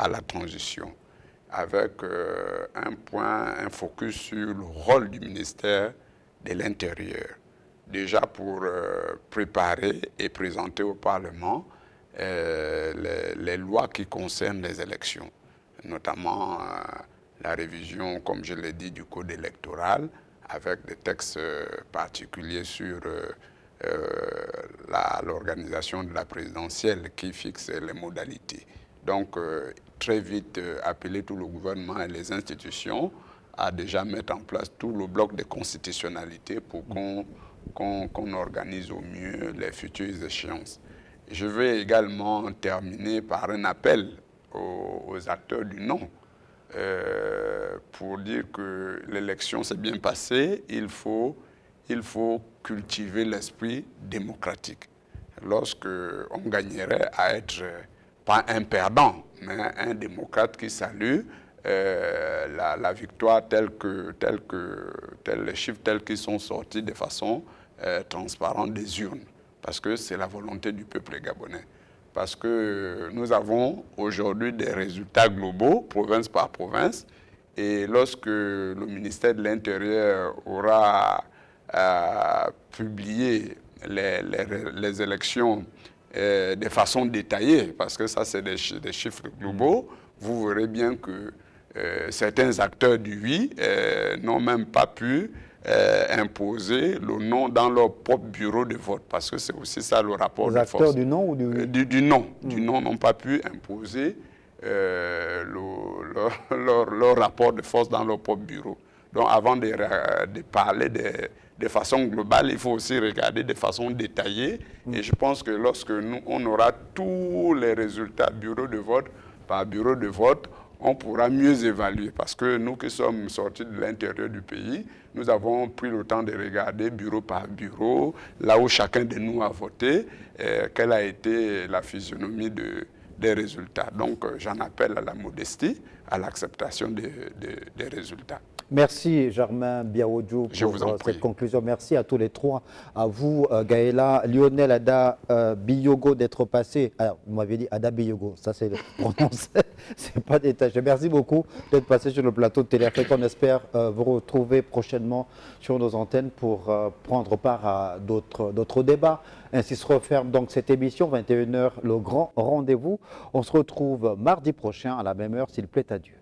la transition, avec un focus sur le rôle du ministère de l'Intérieur, déjà pour préparer et présenter au Parlement les lois qui concernent les élections, notamment la révision, comme je l'ai dit, du code électoral, avec des textes particuliers sur l'organisation de la présidentielle qui fixe les modalités. Donc, très vite, appeler tout le gouvernement et les institutions à déjà mettre en place tout le bloc de constitutionnalité pour qu'on organise au mieux les futures échéances. Je vais également terminer par un appel aux acteurs du non, pour dire que l'élection s'est bien passée, il faut cultiver l'esprit démocratique. Lorsque on gagnerait à être pas un perdant, mais un démocrate qui salue la victoire telle les chiffres tels qu'ils sont sortis de façon transparente des urnes, parce que c'est la volonté du peuple gabonais. Parce que nous avons aujourd'hui des résultats globaux, province par province, et lorsque le ministère de l'Intérieur aura publié les élections de façon détaillée, parce que ça, c'est des chiffres globaux. Vous verrez bien que certains acteurs du oui n'ont même pas pu imposer le non dans leur propre bureau de vote, parce que c'est aussi ça le rapport de force. Les acteurs du non ou du oui? Du non. Du non n'ont pas pu imposer leur rapport de force dans leur propre bureau. Donc avant de parler de façon globale, il faut aussi regarder de façon détaillée. Et je pense que lorsque on aura tous les résultats bureau de vote par bureau de vote, on pourra mieux évaluer. Parce que nous qui sommes sortis de l'intérieur du pays, nous avons pris le temps de regarder bureau par bureau, là où chacun de nous a voté, quelle a été la physionomie des résultats. Donc j'en appelle à la modestie, à l'acceptation des résultats. Merci Germain Biaoudjou pour cette conclusion. Merci à tous les trois, à vous Gaëla, Lionel, Ada Biyogo d'être passé. Alors, vous m'avez dit Ada Biyogo, ça c'est le prononcé, c'est pas détaché. Merci beaucoup d'être passé sur le plateau de Télé-Afrique. On espère vous retrouver prochainement sur nos antennes pour prendre part à d'autres débats. Ainsi se referme donc cette émission, 21h, le grand rendez-vous. On se retrouve mardi prochain à la même heure, s'il plaît à Dieu.